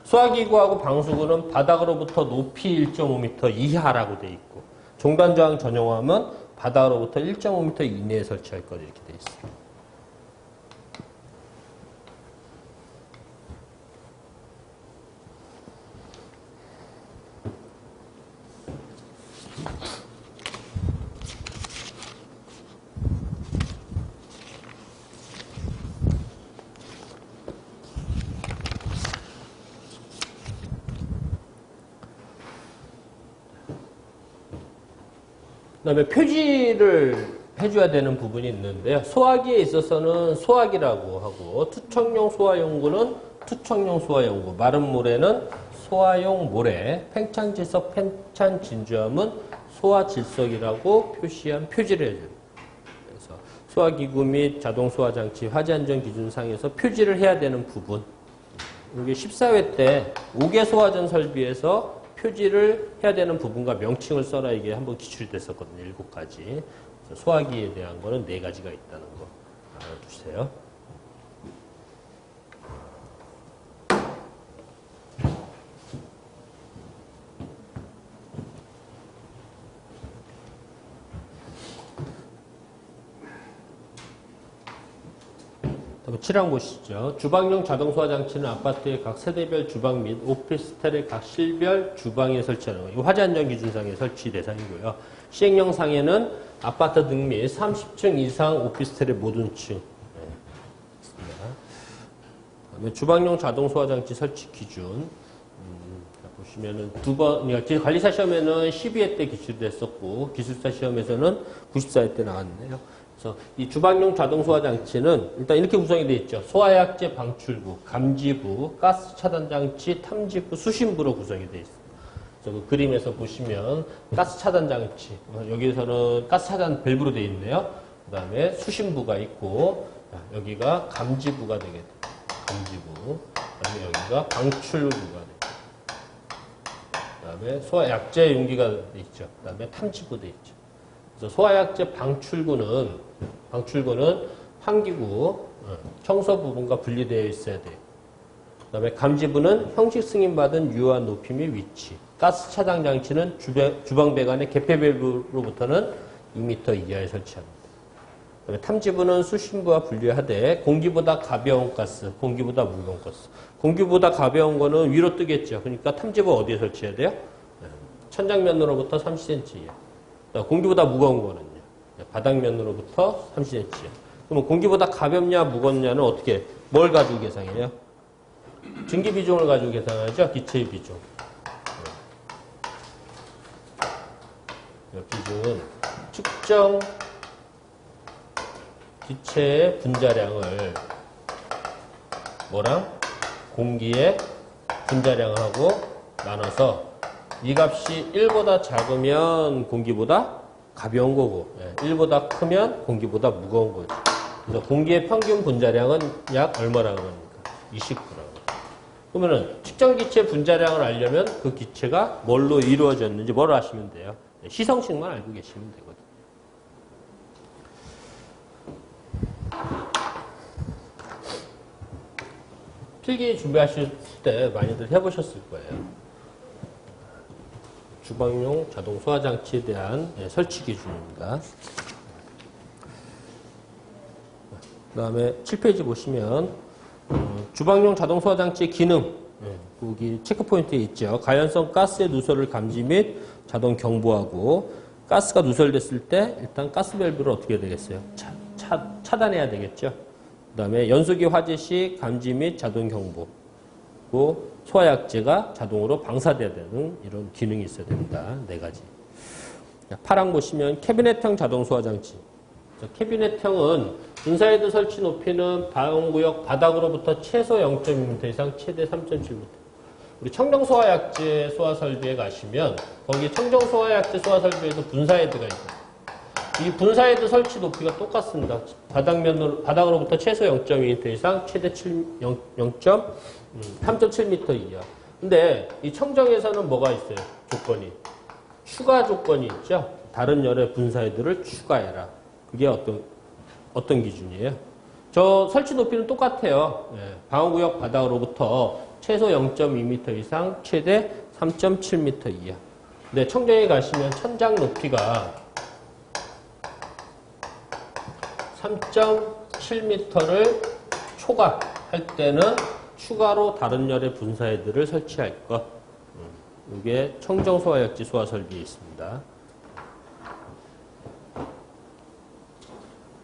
소화기구하고 방수구는 바닥으로부터 높이 1.5m 이하라고 되어 있고 종단저항 전용함은 바닥으로부터 1.5m 이내에 설치할 것 이렇게 되어 있어요. 그 다음에 표지를 해줘야 되는 부분이 있는데요. 소화기에 있어서는 소화기라고 하고 투척용 소화용구는 투척용 소화용구, 마른 모래는 소화용 모래, 팽창질석, 팽창진주함은 소화질석이라고 표시한 표지를 해줘요. 그래서 소화기구 및 자동소화장치 화재안전기준상에서 표지를 해야 되는 부분. 이게 14회 때 5개 소화전 설비에서 표지를 해야 되는 부분과 명칭을 써라 이게 한번 기출이 됐었거든요. 7가지. 소화기에 대한 거는 4가지가 있다는 거 알아두세요. 다음에 7항 보시죠. 주방용 자동소화장치는 아파트의 각 세대별 주방 및 오피스텔의 각 실별 주방에 설치하는 거. 이거 화재안전기준상의 설치 대상이고요. 시행령상에는 아파트 등 및 30층 이상 오피스텔의 모든 층. 네, 그다음에 주방용 자동소화장치 설치 기준. 보시면은 그러니까 관리사 시험에는 12회 때 기출됐었고 기술사 시험에서는 94회 때 나왔네요. 그래서 이 주방용 자동소화장치는 일단 이렇게 구성이 되어 있죠. 소화약제 방출부, 감지부, 가스 차단장치, 탐지부, 수신부로 구성이 되어 있습니다. 그래서 그 그림에서 보시면 가스 차단장치, 여기에서는 가스 차단 밸브로 되어 있네요. 그 다음에 수신부가 있고, 여기가 감지부가 되겠죠. 감지부. 그 다음에 여기가 방출부가 되죠. 그 다음에 소화약제 용기가 되어 있죠. 그 다음에 탐지부 되어 있죠. 그래서 소화약제 방출구는 환기구, 청소 부분과 분리되어 있어야 돼요. 그 다음에 감지부는 형식 승인받은 유효한 높이 및 위치. 가스 차단 장치는 주방 배관의 개폐 밸브로부터는 2m 이하에 설치합니다. 그 다음에 탐지부는 수신부와 분리하되 공기보다 가벼운 가스, 공기보다 무거운 가스. 공기보다 가벼운 거는 위로 뜨겠죠. 그러니까 탐지부 어디에 설치해야 돼요? 천장면으로부터 30cm 이하. 공기보다 무거운 거는요. 바닥면으로부터 30cm. 그러면 공기보다 가볍냐 무겁냐는 어떻게 뭘 가지고 계산해요? 증기 비중을 가지고 계산하죠. 기체의 비중. 비중은 측정 기체의 분자량을 뭐랑 공기의 분자량하고 나눠서 이 값이 1보다 작으면 공기보다 가벼운 거고 1보다 크면 공기보다 무거운 거죠. 그래서 공기의 평균 분자량은 약 얼마라고 합니까? 29라고. 그러면은 측정 기체 분자량을 알려면 그 기체가 뭘로 이루어졌는지 뭘 아시면 돼요. 시성식만 알고 계시면 되거든요. 필기 준비하실 때 많이들 해보셨을 거예요. 주방용 자동 소화장치에 대한 설치 기준입니다. 그 다음에 7페이지 보시면 주방용 자동 소화장치의 기능 여기 체크포인트에 있죠. 가연성 가스의 누설을 감지 및 자동 경보하고 가스가 누설됐을 때 일단 가스 밸브를 어떻게 해야 되겠어요? 차단해야 되겠죠. 그 다음에 연소기 화재 시 감지 및 자동 경보 그리고 소화약제가 자동으로 방사돼야 되는 이런 기능이 있어야 됩니다. 4가지. 파랑 보시면 캐비넷형 자동 소화장치. 캐비넷형은 분사헤드 설치 높이는 방음구역 바닥으로부터 최소 0.2m 이상 최대 3.7m. 우리 청정소화약제 소화설비에 가시면 거기 청정소화약제 소화설비에도 분사헤드가 있어요. 이 분사헤드 설치 높이가 똑같습니다. 바닥으로부터 최소 0.2m 이상 최대 3.7m 이하. 근데 이 청정에서는 뭐가 있어요? 조건이. 추가 조건이 있죠? 다른 열의 분사헤드를 추가해라. 그게 어떤 기준이에요? 저 설치 높이는 똑같아요. 방어구역 바닥으로부터 최소 0.2m 이상 최대 3.7m 이하. 근데 청정에 가시면 천장 높이가 3.7m를 초과할 때는 추가로 다른 열의 분사헤드를 설치할 것. 이게 청정소화약제 소화설비에 있습니다.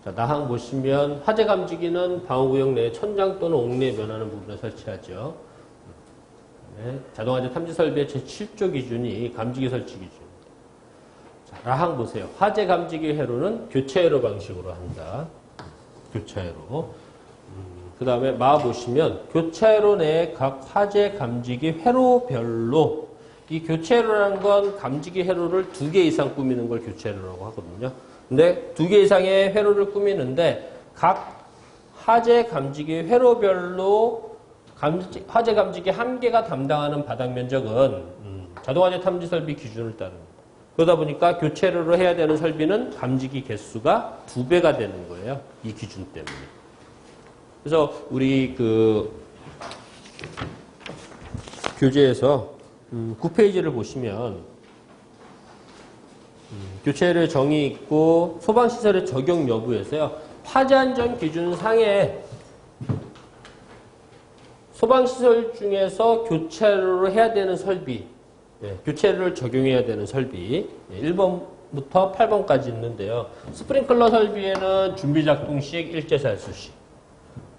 자, 나항 보시면 화재 감지기는 방어구역 내 천장 또는 옥내에 면하는 부분에 설치하죠. 자동화재 탐지 설비의 제7조 기준이 감지기 설치 기준입니다. 자, 라항 보세요. 화재 감지기 회로는 교체 회로 방식으로 한다. 교체 회로. 그 다음에 마 보시면 교체 회로 내에 각 화재 감지기 회로별로 이 교체 회로라는 건 감지기 회로를 2개 이상 꾸미는 걸 교체 회로라고 하거든요. 근데 2개 이상의 회로를 꾸미는데 각 화재 감지기 회로별로 화재 감지기 1개가 담당하는 바닥 면적은 자동화재 탐지 설비 기준을 따릅니다. 그러다 보니까 교체 회로를 해야 되는 설비는 감지기 개수가 2배가 되는 거예요. 이 기준 때문에. 그래서 우리 교재에서 9페이지를 보시면 교체를 정의 있고 소방시설의 적용 여부에서요. 화재안전 기준상에 소방시설 중에서 교체를 해야 되는 설비, 교체를 적용해야 되는 설비 1번부터 8번까지 있는데요. 스프링클러 설비에는 준비작동식 일제살수식,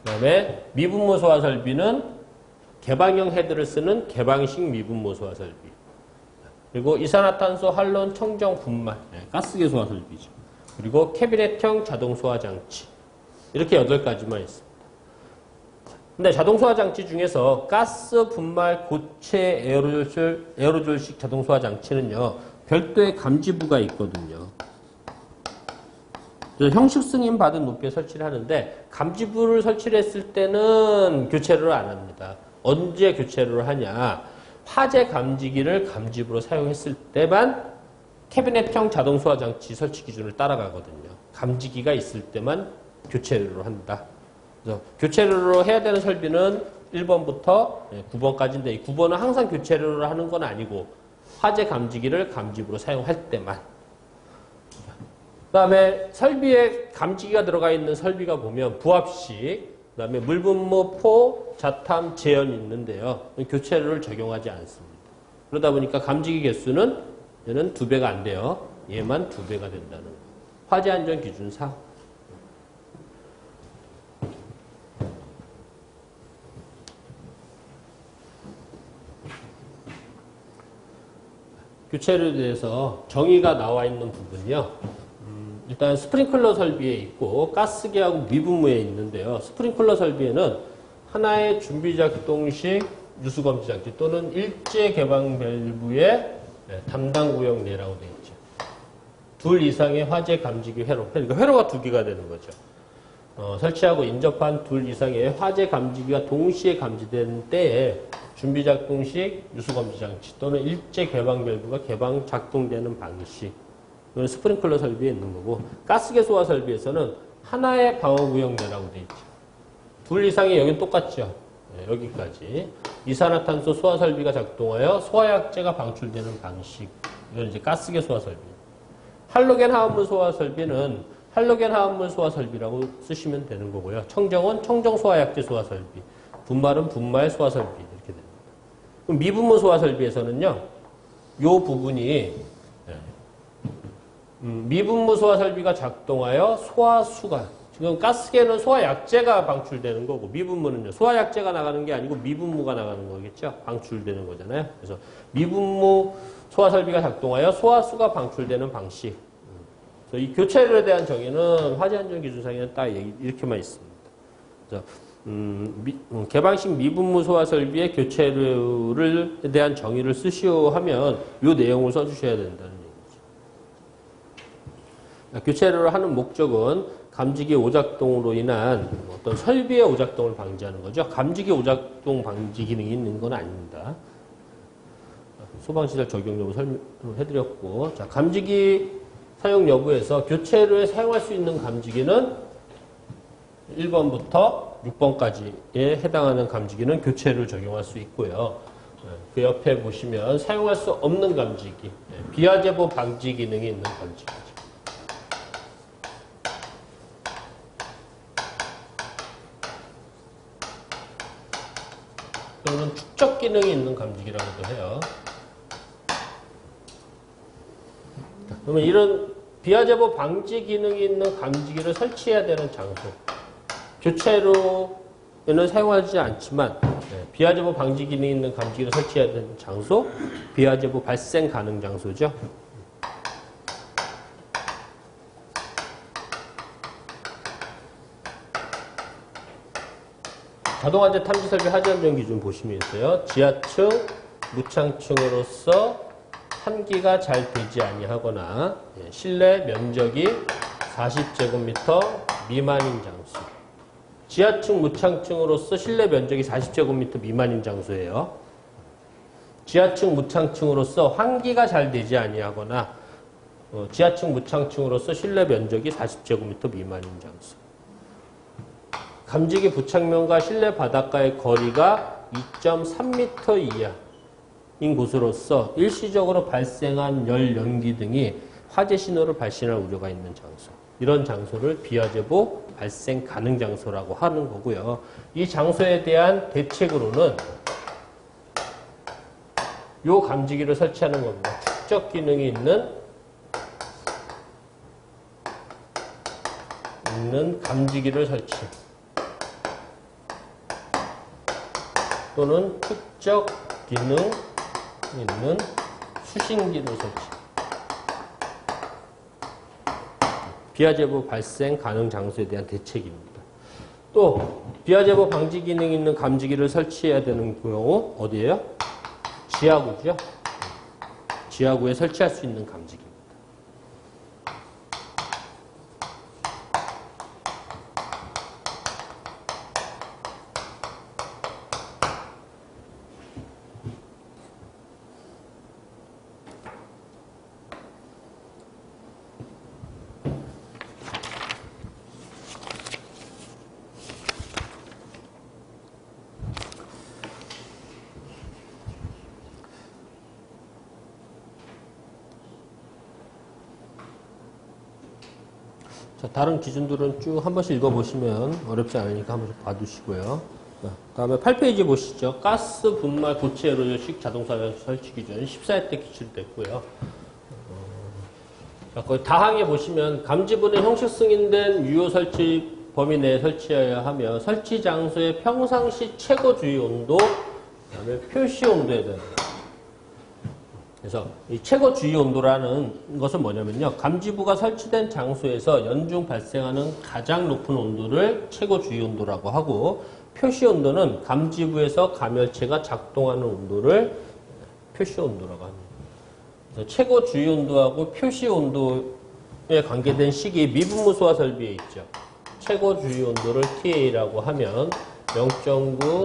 그 다음에 미분모 소화 설비는 개방형 헤드를 쓰는 개방식 미분모 소화 설비, 그리고 이산화탄소 할론 청정 분말, 가스계 소화 설비죠. 그리고 캐비넷형 자동 소화 장치. 이렇게 8가지만 있습니다. 근데 자동 소화 장치 중에서 가스 분말 고체 에어로졸식 자동 소화 장치는요. 별도의 감지부가 있거든요. 형식 승인 받은 높이에 설치를 하는데 감지부를 설치를 했을 때는 교체를 안 합니다. 언제 교체를 하냐? 화재 감지기를 감지부로 사용했을 때만 캐비넷형 자동 소화 장치 설치 기준을 따라가거든요. 감지기가 있을 때만 교체를 한다. 그래서 교체를 해야 되는 설비는 1번부터 9번까지인데 이 9번은 항상 교체를 하는 건 아니고 화재 감지기를 감지부로 사용할 때만. 그 다음에 설비에 감지기가 들어가 있는 설비가 보면 부합식, 그 다음에 물분모, 포, 자탐, 재현이 있는데요. 교체를 적용하지 않습니다. 그러다 보니까 감지기 개수는 얘는 2배가 안 돼요. 얘만 2배가 된다는 거예요. 화재안전 기준상. 교체에 대해서 정의가 나와 있는 부분이요. 일단 스프링클러 설비에 있고 가스계하고 미분모에 있는데요. 스프링클러 설비에는 하나의 준비작동식 유수검지장치 또는 일제 개방 밸브의 담당 구역 내라고 되어 있죠. 둘 이상의 화재 감지기 회로. 그러니까 회로가 두 개가 되는 거죠. 설치하고 인접한 둘 이상의 화재 감지기가 동시에 감지되는 때에 준비작동식 유수검지장치 또는 일제 개방 밸브가 개방 작동되는 방식. 이건 스프링클러 설비에 있는 거고, 가스개소화 설비에서는 하나의 방어구역 내라고 되어 있죠. 둘 이상의 여기는 똑같죠. 네, 여기까지. 이산화탄소 소화 설비가 작동하여 소화약제가 방출되는 방식. 이건 이제 가스개소화 설비. 할로겐 화합물 소화 설비는 할로겐 화합물 소화 설비라고 쓰시면 되는 거고요. 청정은 청정 소화약제 소화 설비. 분말은 분말 소화 설비. 이렇게 됩니다. 그럼 미분무 소화 설비에서는요, 요 부분이 미분무 소화 설비가 작동하여 소화수가, 지금 가스계는 소화약제가 방출되는 거고, 미분무는요, 소화약제가 나가는 게 아니고 미분무가 나가는 거겠죠? 방출되는 거잖아요. 그래서 미분무 소화 설비가 작동하여 소화수가 방출되는 방식. 그래서 이 교체료에 대한 정의는 화재안전기준상에는 딱 이렇게만 있습니다. 그래서 개방식 미분무 소화 설비의 교체료에 대한 정의를 쓰시오 하면 이 내용을 써주셔야 된다는 얘기죠. 교체료를 하는 목적은 감지기 오작동으로 인한 어떤 설비의 오작동을 방지하는 거죠. 감지기 오작동 방지 기능이 있는 건 아닙니다. 소방시설 적용 여부 설명해드렸고, 자, 감지기 사용 여부에서 교체료에 사용할 수 있는 감지기는 1번부터 6번까지에 해당하는 감지기는 교체료를 적용할 수 있고요. 그 옆에 보시면 사용할 수 없는 감지기, 비화재보 방지 기능이 있는 감지기죠. 또는 축적 기능이 있는 감지기라고도 해요. 그러면 이런 비화재보 방지 기능이 있는 감지기를 설치해야 되는 장소. 교체로에는 사용하지 않지만 비화재보 방지 기능이 있는 감지기를 설치해야 되는 장소, 비화재보 발생 가능 장소죠. 자동화재 탐지설비 화재안전 기준 보시면 있어요. 지하층, 무창층으로서 환기가 잘 되지 아니하거나 실내 면적이 40제곱미터 미만인 장소. 지하층, 무창층으로서 실내 면적이 40제곱미터 미만인 장소예요. 지하층, 무창층으로서 환기가 잘 되지 아니하거나 지하층, 무창층으로서 실내 면적이 40제곱미터 미만인 장소. 감지기 부착면과 실내 바닷가의 거리가 2.3m 이하인 곳으로서 일시적으로 발생한 열, 연기 등이 화재 신호를 발신할 우려가 있는 장소. 이런 장소를 비화재보 발생 가능 장소라고 하는 거고요. 이 장소에 대한 대책으로는 이 감지기를 설치하는 겁니다. 축적 기능이 있는 감지기를 설치. 또는 축적 기능 있는 수신기를 설치. 비화재보 발생 가능 장소에 대한 대책입니다. 또 비화재보 방지 기능 있는 감지기를 설치해야 되는 경우 어디예요? 지하구죠. 지하구에 설치할 수 있는 감지기. 자, 다른 기준들은 쭉 한 번씩 읽어보시면 어렵지 않으니까 한 번씩 봐두시고요. 다음에 8페이지 보시죠. 가스 분말 고체 에어로졸식 자동차 설치 기준 14회 때 기출됐고요. 거기 다항에 보시면 감지부는 형식 승인된 유효 설치 범위 내에 설치해야 하며 설치 장소의 평상시 최고 주의 온도, 그다음에 표시 온도에 대한. 그래서 이 최고 주의 온도라는 것은 뭐냐면요. 감지부가 설치된 장소에서 연중 발생하는 가장 높은 온도를 최고 주의 온도라고 하고, 표시 온도는 감지부에서 감열체가 작동하는 온도를 표시 온도라고 합니다. 그래서 최고 주위 온도하고 표시 온도에 관계된 식이 미분무 소화 설비에 있죠. 최고 주위 온도를 TA라고 하면 0.9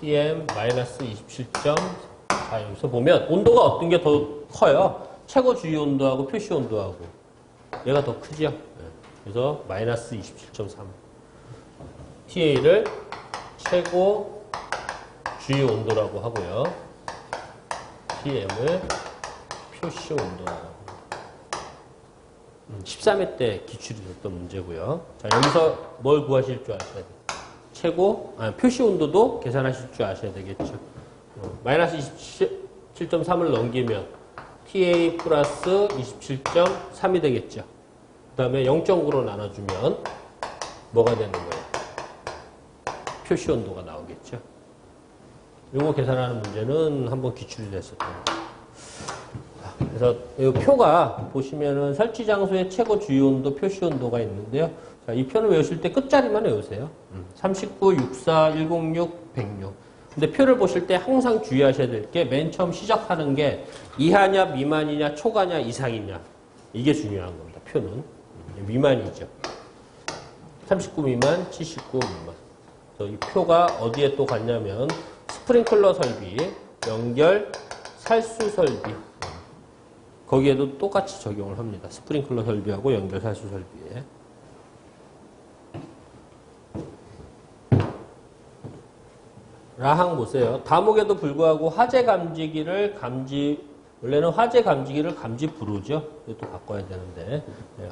PM -27.4. 여기서 보면 온도가 어떤 게 더 커요? 최고 주위 온도하고 표시 온도하고 얘가 더 크죠. 그래서 -27.3. TA를 최고 주위 온도라고 하고요. PM을 표시 온도라고 합니다. 13회 때 기출이 됐던 문제고요. 자, 여기서 뭘 구하실 줄 아셔야 돼요. 표시 온도도 계산하실 줄 아셔야 되겠죠. -27.3을 넘기면 TA 플러스 27.3이 되겠죠. 그 다음에 0.9로 나눠주면 뭐가 되는 거예요? 표시 온도가 나오겠죠. 요거 계산하는 문제는 한번 기출이 됐었던 거예요. 그래서 이 표가 보시면은 설치 장소의 최고 주요 온도, 표시 온도가 있는데요. 자, 이 표는 외우실 때 끝자리만 외우세요. 39, 64, 106, 106. 근데 표를 보실 때 항상 주의하셔야 될 게 맨 처음 시작하는 게 이하냐, 미만이냐, 초과냐, 이상이냐. 이게 중요한 겁니다. 표는. 미만이죠. 39 미만, 79 미만. 그래서 이 표가 어디에 또 갔냐면 스프링클러 설비, 연결, 살수 설비. 거기에도 똑같이 적용을 합니다. 스프링클러 설비하고 연결 살수 설비에. 라항 보세요. 다목에도 불구하고 화재 감지기를 원래는 화재 감지기를 감지부로죠. 이것도 바꿔야 되는데.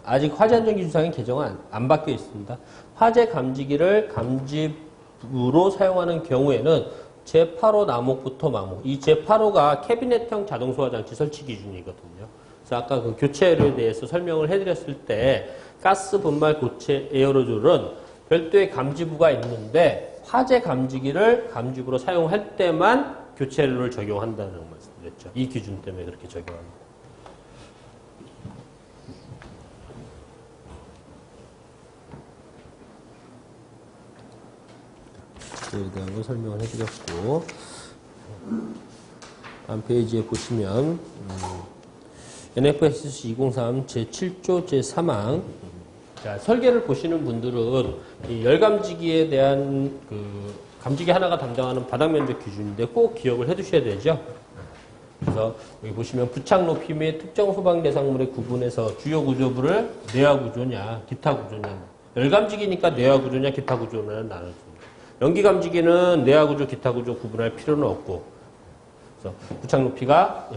아직 화재 안전기 준상의 개정은 안 바뀌어 있습니다. 화재 감지기를 감지부로 사용하는 경우에는 제8호 나목부터 마목. 이 제8호가 캐비넷형 자동소화장치 설치 기준이거든요. 그래서 아까 그 교체에 대해서 설명을 해드렸을 때 가스 분말 고체 에어로졸은 별도의 감지부가 있는데 화재 감지기를 감지부로 사용할 때만 교체를 적용한다는 말씀드렸죠. 이 기준 때문에 그렇게 적용합니다. 에 대한 걸 설명을 해드렸고, 다음 페이지에 보시면 NFS 203 제7조 제3항. 자, 설계를 보시는 분들은 이 열감지기에 대한 그 감지기 하나가 담당하는 바닥 면적 기준인데 꼭 기억을 해두셔야 되죠. 그래서 여기 보시면 부착 높이 및 특정 소방 대상물의 구분에서 주요 구조부를 내화 구조냐, 기타 구조냐. 열감지기니까 내화 구조냐, 기타 구조냐 나눠줍니다. 연기 감지기는 내화 구조, 기타 구조 구분할 필요는 없고, 그래서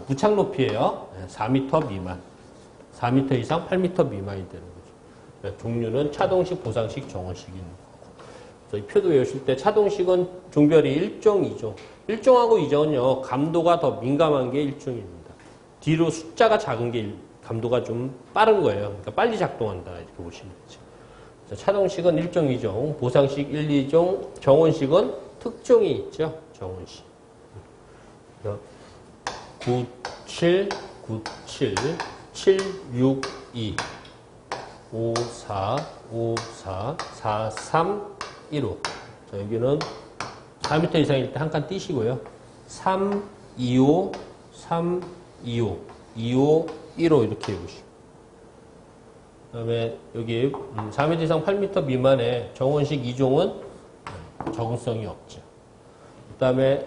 부착 높이예요. 4m 미만, 4m 이상 8m 미만이 되는 거죠. 종류는 차동식, 보상식, 정원식인 거고. 그래서 이 표도 외우실 때 차동식은 종별이 1종, 2종. 1종하고 2종은요 감도가 더 민감한 게 1종입니다. 뒤로 숫자가 작은 게 감도가 좀 빠른 거예요. 그러니까 빨리 작동한다 이렇게 보시면 되죠. 차동식은 1종, 2종, 보상식 1, 2종, 정원식은 특종이 있죠. 정원식. 97, 97, 762, 54, 54, 43, 15. 자, 여기는 4m 이상일 때 한 칸 띄시고요. 3, 25, 3, 25, 25, 15 이렇게 해보시고. 그 다음에 여기 4m 이상 8m 미만의 정원식 2종은 적응성이 없죠. 그 다음에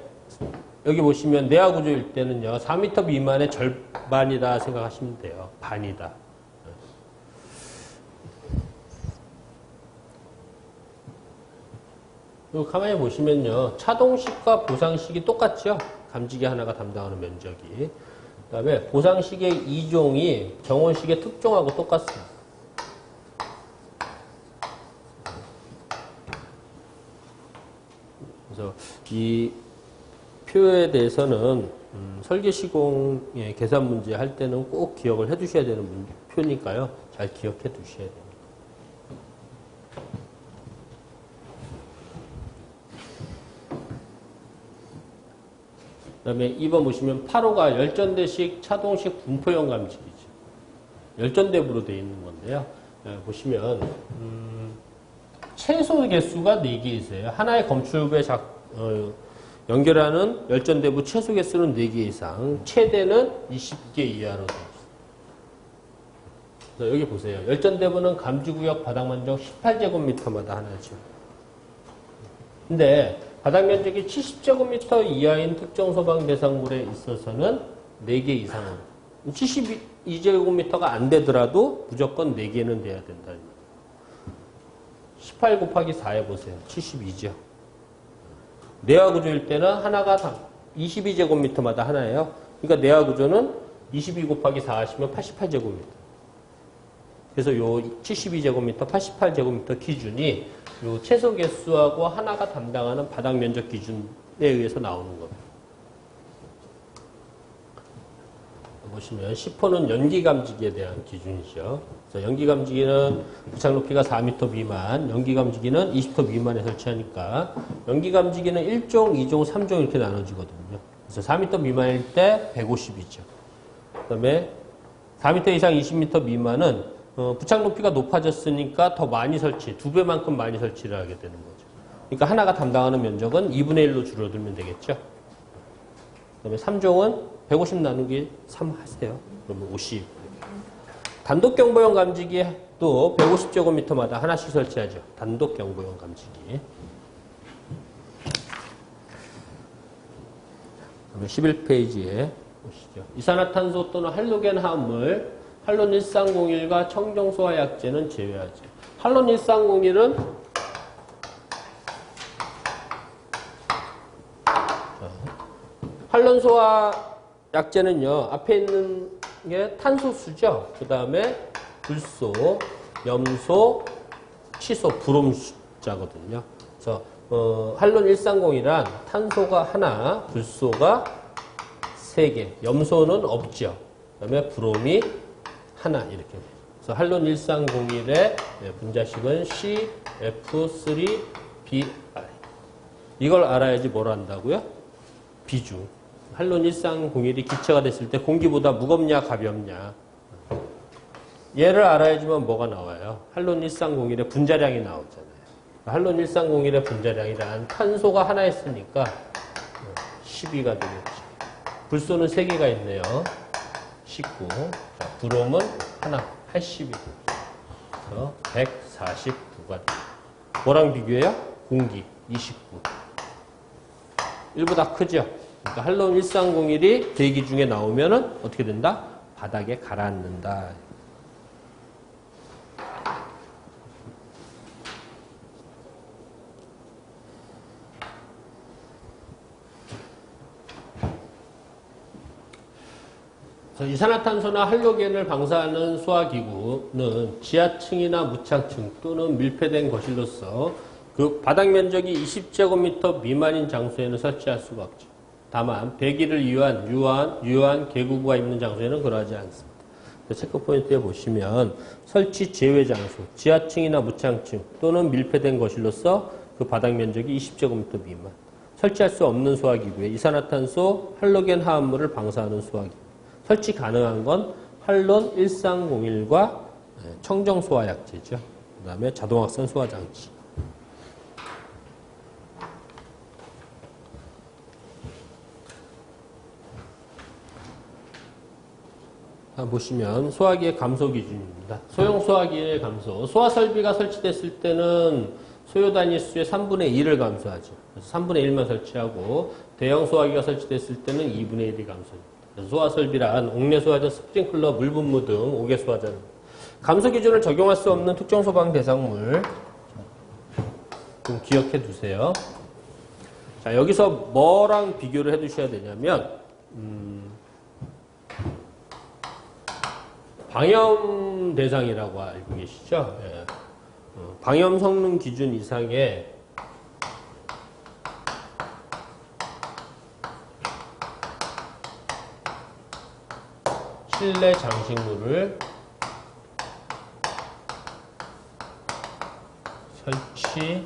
여기 보시면 내화 구조일 때는요. 4m 미만의 절반이다 생각하시면 돼요. 반이다. 그리고 가만히 보시면요. 차동식과 보상식이 똑같죠. 감지기 하나가 담당하는 면적이. 그 다음에 보상식의 2종이 정원식의 특종하고 똑같습니다. 그래서 이 표에 대해서는 설계 시공의 계산 문제 할 때는 꼭 기억을 해 두셔야 되는 표니까요. 잘 기억해 두셔야 됩니다. 그 다음에 2번 보시면 8호가 열전대식 차동식 분포형 감지기죠. 열전대부로 되어 있는 건데요. 보시면 최소 개수가 4개 있어요. 하나의 건축에 연결하는 열전대부 최소 개수는 4개 이상, 최대는 20개 이하로 되어 있어요. 여기 보세요. 열전대부는 감지구역 바닥면적 18제곱미터마다 하나죠. 근데 바닥면적이 70제곱미터 이하인 특정 소방 대상물에 있어서는 4개 이상은 72제곱미터가 안 되더라도 무조건 4개는 돼야 된다. 18 곱하기 4 해보세요. 72죠. 내화 구조일 때는 하나가 22제곱미터마다 하나예요. 그러니까 내화 구조는 22 곱하기 4 하시면 88제곱미터. 그래서 요 72제곱미터, 88제곱미터 기준이 요 최소 개수하고 하나가 담당하는 바닥 면적 기준에 의해서 나오는 겁니다. 보시면 10호는 연기 감지기에 대한 기준이죠. 그래서 연기 감지기는 부착 높이가 4m 미만, 연기 감지기는 20m 미만에 설치하니까 연기 감지기는 1종, 2종, 3종 이렇게 나눠지거든요. 그래서 4m 미만일 때 150이죠. 그다음에 4m 이상 20m 미만은 부착 높이가 높아졌으니까 더 많이 설치, 2배만큼 많이 설치를 하게 되는 거죠. 그러니까 하나가 담당하는 면적은 2분의 1로 줄어들면 되겠죠. 그다음에 3종은 150 나누기 3 하세요. 그러면 50. 단독 경보용 감지기도 150제곱미터마다 하나씩 설치하죠. 단독 경보용 감지기. 그러면 11페이지에 보시죠. 이산화탄소 또는 할로겐 화합물, 할론 1301과 청정소화 약제는 제외하죠. 할론 1301은 할론 소화 약제는요, 앞에 있는 게 탄소수죠. 그 다음에 불소, 염소, 치소, 브롬 숫자거든요. 그래서, 할론 130이란 탄소가 하나, 불소가 3개, 염소는 없죠. 그 다음에 브롬이 하나, 이렇게 돼요. 그래서 할론 1301의 분자식은 CF3BI. 이걸 알아야지 뭘 한다고요? 비중. 할론 1301이 기체가 됐을 때 공기보다 무겁냐 가볍냐. 얘를 알아야지만 뭐가 나와요. 할론 1301의 분자량이 나오잖아요. 할론 1301의 분자량이란 탄소가 하나 있으니까 12가 되겠죠. 불소는 3개가 있네요. 19. 자, 브롬은 하나, 80이 되죠. 그래서 149가 돼요. 뭐랑 비교해요? 공기, 29. 일보다 크죠? 그러니까 할론 1301이 대기 중에 나오면은 어떻게 된다? 바닥에 가라앉는다. 이산화탄소나 할로겐을 방사하는 소화기구는 지하층이나 무창층 또는 밀폐된 거실로서 그 바닥 면적이 20제곱미터 미만인 장소에는 설치할 수가 없죠. 다만 배기를 유한 개구가 있는 장소에는 그러하지 않습니다. 체크 포인트에 보시면 설치 제외 장소, 지하층이나 무창층 또는 밀폐된 거실로서 그 바닥 면적이 20제곱미터 미만. 설치할 수 없는 소화기구에 이산화탄소, 할로겐 화합물을 방사하는 소화기구. 설치 가능한 건 할론 1301과 청정소화약제죠. 그 다음에 자동확산 소화장치. 보시면 소화기의 감소 기준입니다. 소형 소화기의 감소. 소화 설비가 설치됐을 때는 소요 단위수의 3분의 1을 감소하죠. 그래서 3분의 1만 설치하고 대형 소화기가 설치됐을 때는 2분의 1이 감소합니다. 소화 설비란 옥내 소화전, 스프링클러, 물분무 등 5개 소화전. 감소 기준을 적용할 수 없는 특정 소방 대상물 좀 기억해 두세요. 자, 여기서 뭐랑 비교를 해 두셔야 되냐면 방염 대상이라고 알고 계시죠? 예. 방염 성능 기준 이상의 실내 장식물을 설치하여야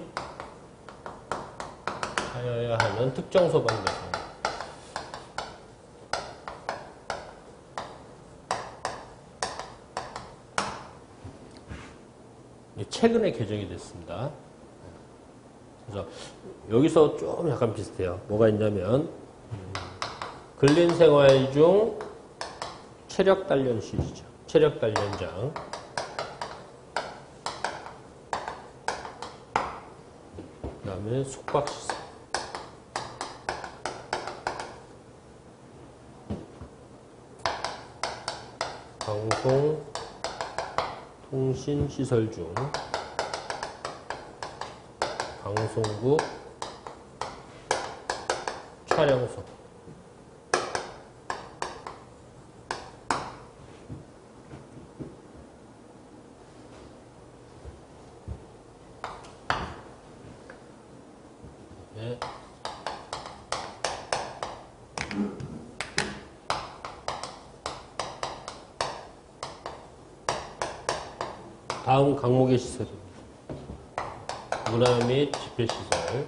하는 특정 소방 대상. 최근에 개정이 됐습니다. 그래서 여기서 좀 약간 비슷해요. 뭐가 있냐면 근린생활 중 체력 단련 시이죠. 체력 단련장. 그 다음에 숙박시설. 방송 통신시설 중 방송국 촬영소. 네. 다음 강목의 시설입니다. 문화 및 집회시설,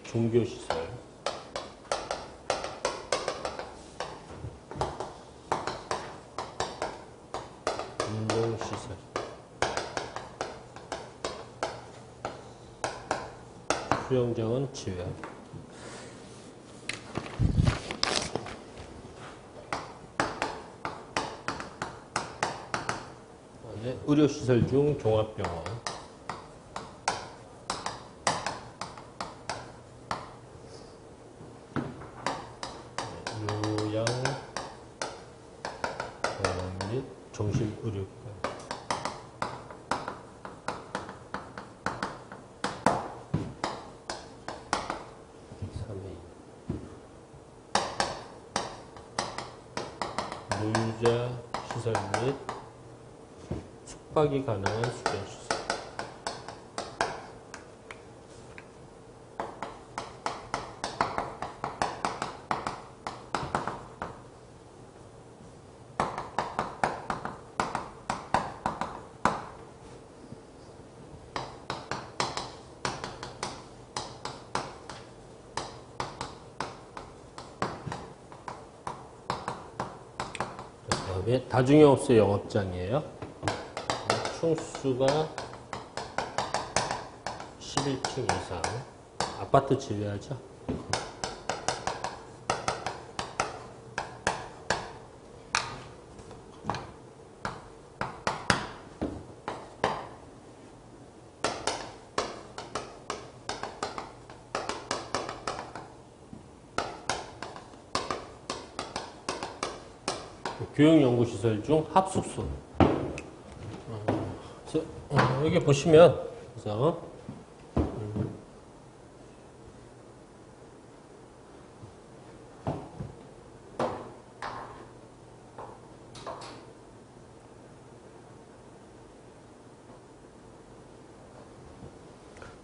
종교시설, 운동시설, 수영장은 제외합니다. 의료시설 중 종합병원, 요양병원 및 정신의료기관, 3회 노유자시설 및 숙박이 가능한 수련시설. 그 다음에 다중영업소 영업장이에요. 층수가 11층 이상, 아파트 제외하죠. 교육연구시설 중 합숙소. 여기 보시면, 그래서,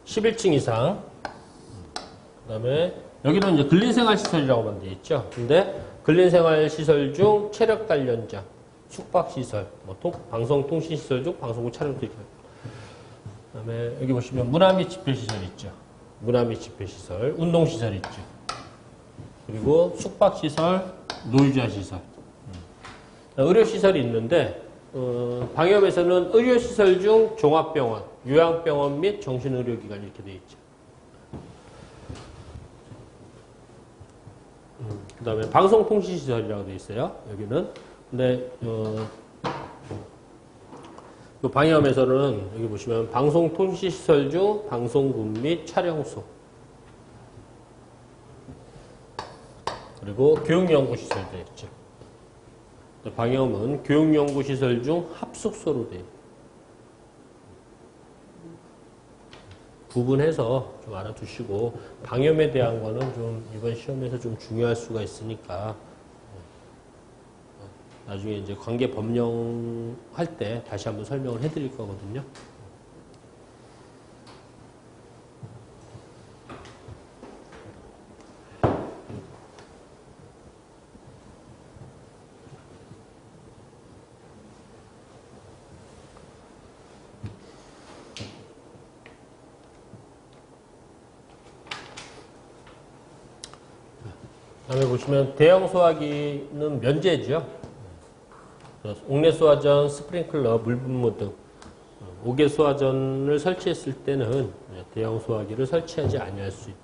11층 이상. 그 다음에, 여기는 이제 근린생활시설이라고만 되어 있죠. 근데, 근린생활시설 중 체력단련장, 숙박시설, 방송통신시설 중 방송국 촬영도 있고. 그 다음에 여기 보시면 문화 및 집회시설 있죠. 문화 및 집회시설, 운동시설 있죠. 그리고 숙박시설, 노유자시설. 의료시설이 있는데 방역에서는 의료시설 중 종합병원, 요양병원 및 정신의료기관 이렇게 되어 있죠. 그 다음에 방송통신시설이라고 되어 있어요. 여기는. 근데 방염에서는 여기 보시면 방송통신시설 중 방송국 및 촬영소, 그리고 교육연구시설도 있죠. 방염은 교육연구시설 중 합숙소로 되어 있어요. 구분해서 좀 알아두시고, 방염에 대한 거는 좀 이번 시험에서 좀 중요할 수가 있으니까 나중에 이제 관계 법령 할 때 다시 한번 설명을 해드릴 거거든요. 다음에 보시면 대형 소화기는 면제죠. 옥내 소화전, 스프링클러, 물분무 등 5개 소화전을 설치했을 때는 대형 소화기를 설치하지 아니할 수 있다.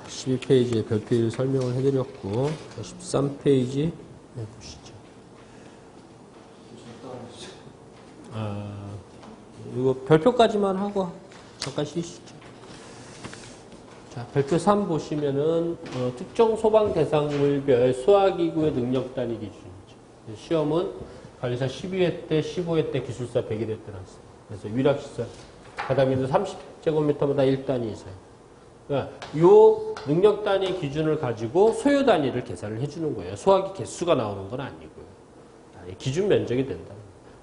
12페이지에 별표 설명을 해드렸고 13페이지 보시죠. 이거 별표까지만 하고 잠깐 쉬시죠. 자, 별표 3 보시면은 특정 소방 대상물별 소화기구의 능력 단위 기준이죠. 시험은 관리사 12회 때, 15회 때, 기술사 101회 때 나왔어요. 그래서 위락시설 바닥면적 30제곱미터마다 1단위 이상. 그러니까 요 능력 단위 기준을 가지고 소요 단위를 계산을 해주는 거예요. 소화기 개수가 나오는 건 아니고요. 기준 면적이 된다.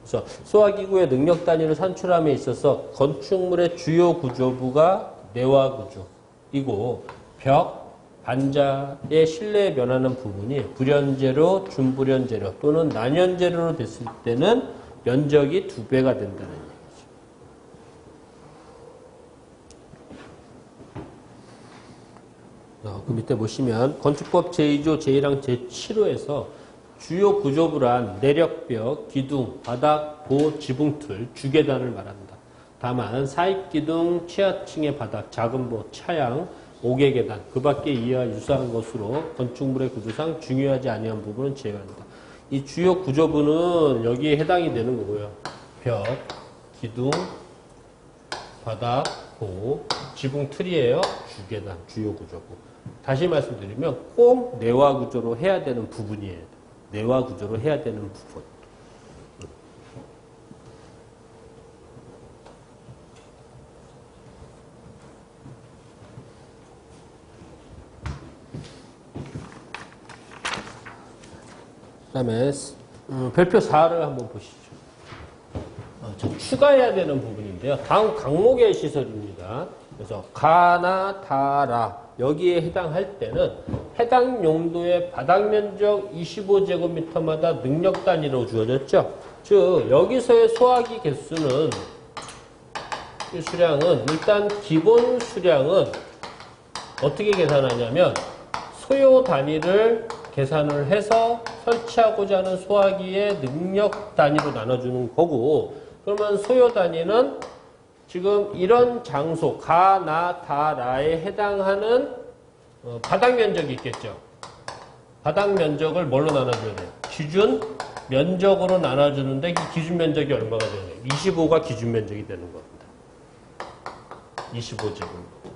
그래서 소화기구의 능력 단위를 산출함에 있어서 건축물의 주요 구조부가 내화 구조이고 벽, 반자의 실내에 면하는 부분이 불연재료, 준불연재료 또는 난연재료로 됐을 때는 면적이 2배가 된다는 얘기죠. 그 밑에 보시면 건축법 제2조 제1항 제7호에서 주요 구조부란 내력벽, 기둥, 바닥, 보, 지붕틀, 주계단을 말한다. 다만 사입기둥, 취하층의 바닥, 작은 보, 차양, 5개 계단, 그 밖에 이와 유사한 것으로 건축물의 구조상 중요하지 아니한 부분은 제외한다. 이 주요 구조부는 여기에 해당이 되는 거고요. 벽, 기둥, 바닥, 보, 지붕틀이에요. 주계단, 주요 구조부. 다시 말씀드리면 꼭 내화 구조로 해야 되는 부분이에요. 내화 구조로 해야 되는 부분. 그 다음에 별표 4를 한번 보시죠. 추가해야 되는 부분인데요. 다음 강목의 시설입니다. 그래서 가나 다라 여기에 해당할 때는 해당 용도의 바닥 면적 25제곱미터마다 능력 단위로 주어졌죠. 즉 여기서의 소화기 개수는 이 수량은 일단 기본 수량은 어떻게 계산하냐면 소요 단위를 계산을 해서 설치하고자 하는 소화기의 능력 단위로 나눠주는 거고, 그러면 소요 단위는 지금 이런 장소 가, 나, 다, 라에 해당하는 바닥 면적이 있겠죠. 바닥 면적을 뭘로 나눠줘야 돼요? 기준 면적으로 나눠주는데 이 기준 면적이 얼마가 되나요? 25가 기준 면적이 되는 겁니다. 25제곱미터.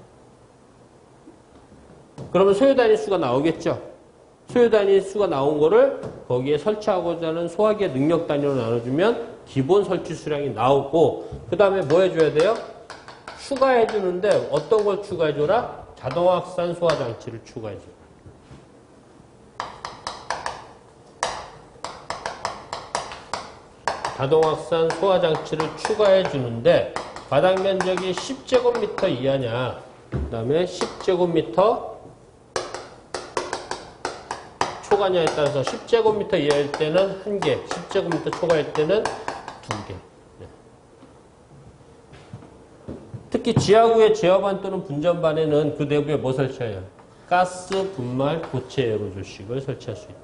그러면 소요 단위 수가 나오겠죠. 소요 단위 수가 나온 거를 거기에 설치하고자 하는 소화기의 능력 단위로 나눠주면 기본 설치 수량이 나오고, 그 다음에 뭐 해줘야 돼요? 추가해 주는데 어떤 걸 추가해 줘라? 자동 확산 소화 장치를 추가해 줘. 자동 확산 소화 장치를 추가해 주는데 바닥 면적이 10제곱미터 이하냐, 그 다음에 10제곱미터 초과냐에 따라서 10제곱미터 이하일 때는 1개, 10제곱미터 초과일 때는 2개. 네. 특히 지하구의 제어반 또는 분전반에는 그 내부에 뭐 설치해요? 가스, 분말, 고체 에어로졸식을 설치할 수 있다.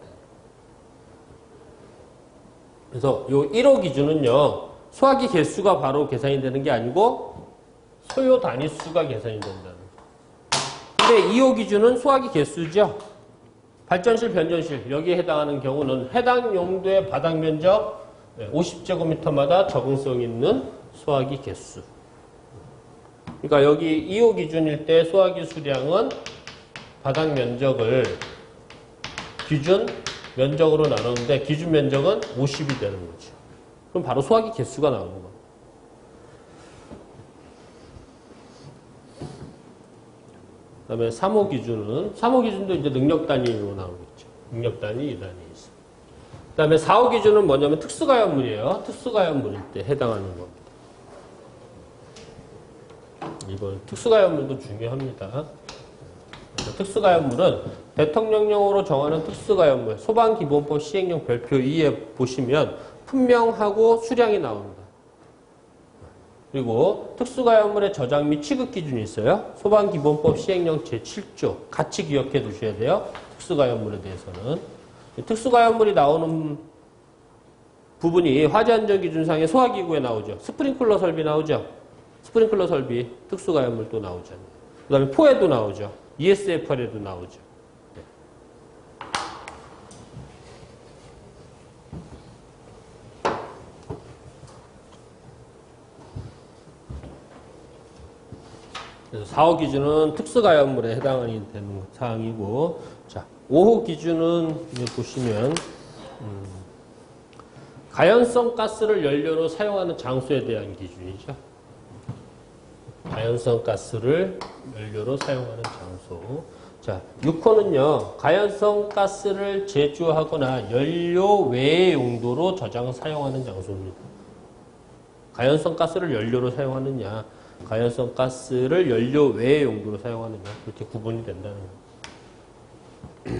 그래서 요 1호 기준은요, 소화기 개수가 바로 계산이 되는 게 아니고 소요 단위 수가 계산이 된다는 거예요. 근데 2호 기준은 소화기 개수죠. 발전실, 변전실 여기에 해당하는 경우는 해당 용도의 바닥 면적 50제곱미터마다 적응성 있는 소화기 개수. 그러니까 여기 2호 기준일 때 소화기 수량은 바닥 면적을 기준 면적으로 나누는데 기준 면적은 50이 되는 거죠. 그럼 바로 소화기 개수가 나오는 겁니다. 그 다음에 3호 기준은, 3호 기준도 이제 능력 단위로 나오겠죠. 능력 단위, 2단위 있어. 그 다음에 4호 기준은 뭐냐면 특수가연물이에요. 특수가연물일 때 해당하는 겁니다. 이번 특수가연물도 중요합니다. 특수가연물은 대통령령으로 정하는 특수가연물, 소방기본법 시행령 별표 2에 보시면 품명하고 수량이 나옵니다. 그리고 특수가연물의 저장 및 취급 기준이 있어요. 소방기본법 시행령 제7조 같이 기억해 두셔야 돼요. 특수가연물에 대해서는. 특수가연물이 나오는 부분이 화재안전기준상의 소화기구에 나오죠. 스프링클러 설비 나오죠. 스프링클러 설비 특수가연물 또 나오잖아요. 그 다음에 포에도 나오죠. ESFR에도 나오죠. 네. 그래서 4호 기준은 특수가연물에 해당이 되는 사항이고, 자, 5호 기준은 보시면 가연성 가스를 연료로 사용하는 장소에 대한 기준이죠. 가연성 가스를 연료로 사용하는 장소. 자, 6호는요, 가연성 가스를 제조하거나 연료 외의 용도로 저장 사용하는 장소입니다. 가연성 가스를 연료로 사용하느냐, 가연성 가스를 연료 외의 용도로 사용하느냐, 그렇게 구분이 된다는 거예요.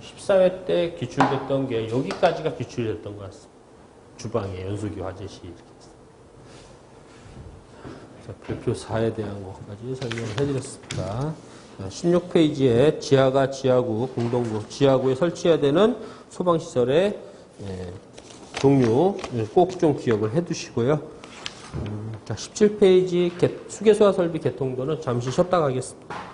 14회 때 기출됐던 게 여기까지가 기출됐던 것 같습니다. 주방에 연소기 화재시 이렇게 자, 별표 4에 대한 것까지 설명을 해드렸습니다. 16페이지에 지하가 지하구, 공동구, 지하구에 설치해야 되는 소방시설의 종류 꼭 좀 기억을 해두시고요. 자, 17페이지 수계소화 설비 개통도는 잠시 쉬었다 가겠습니다.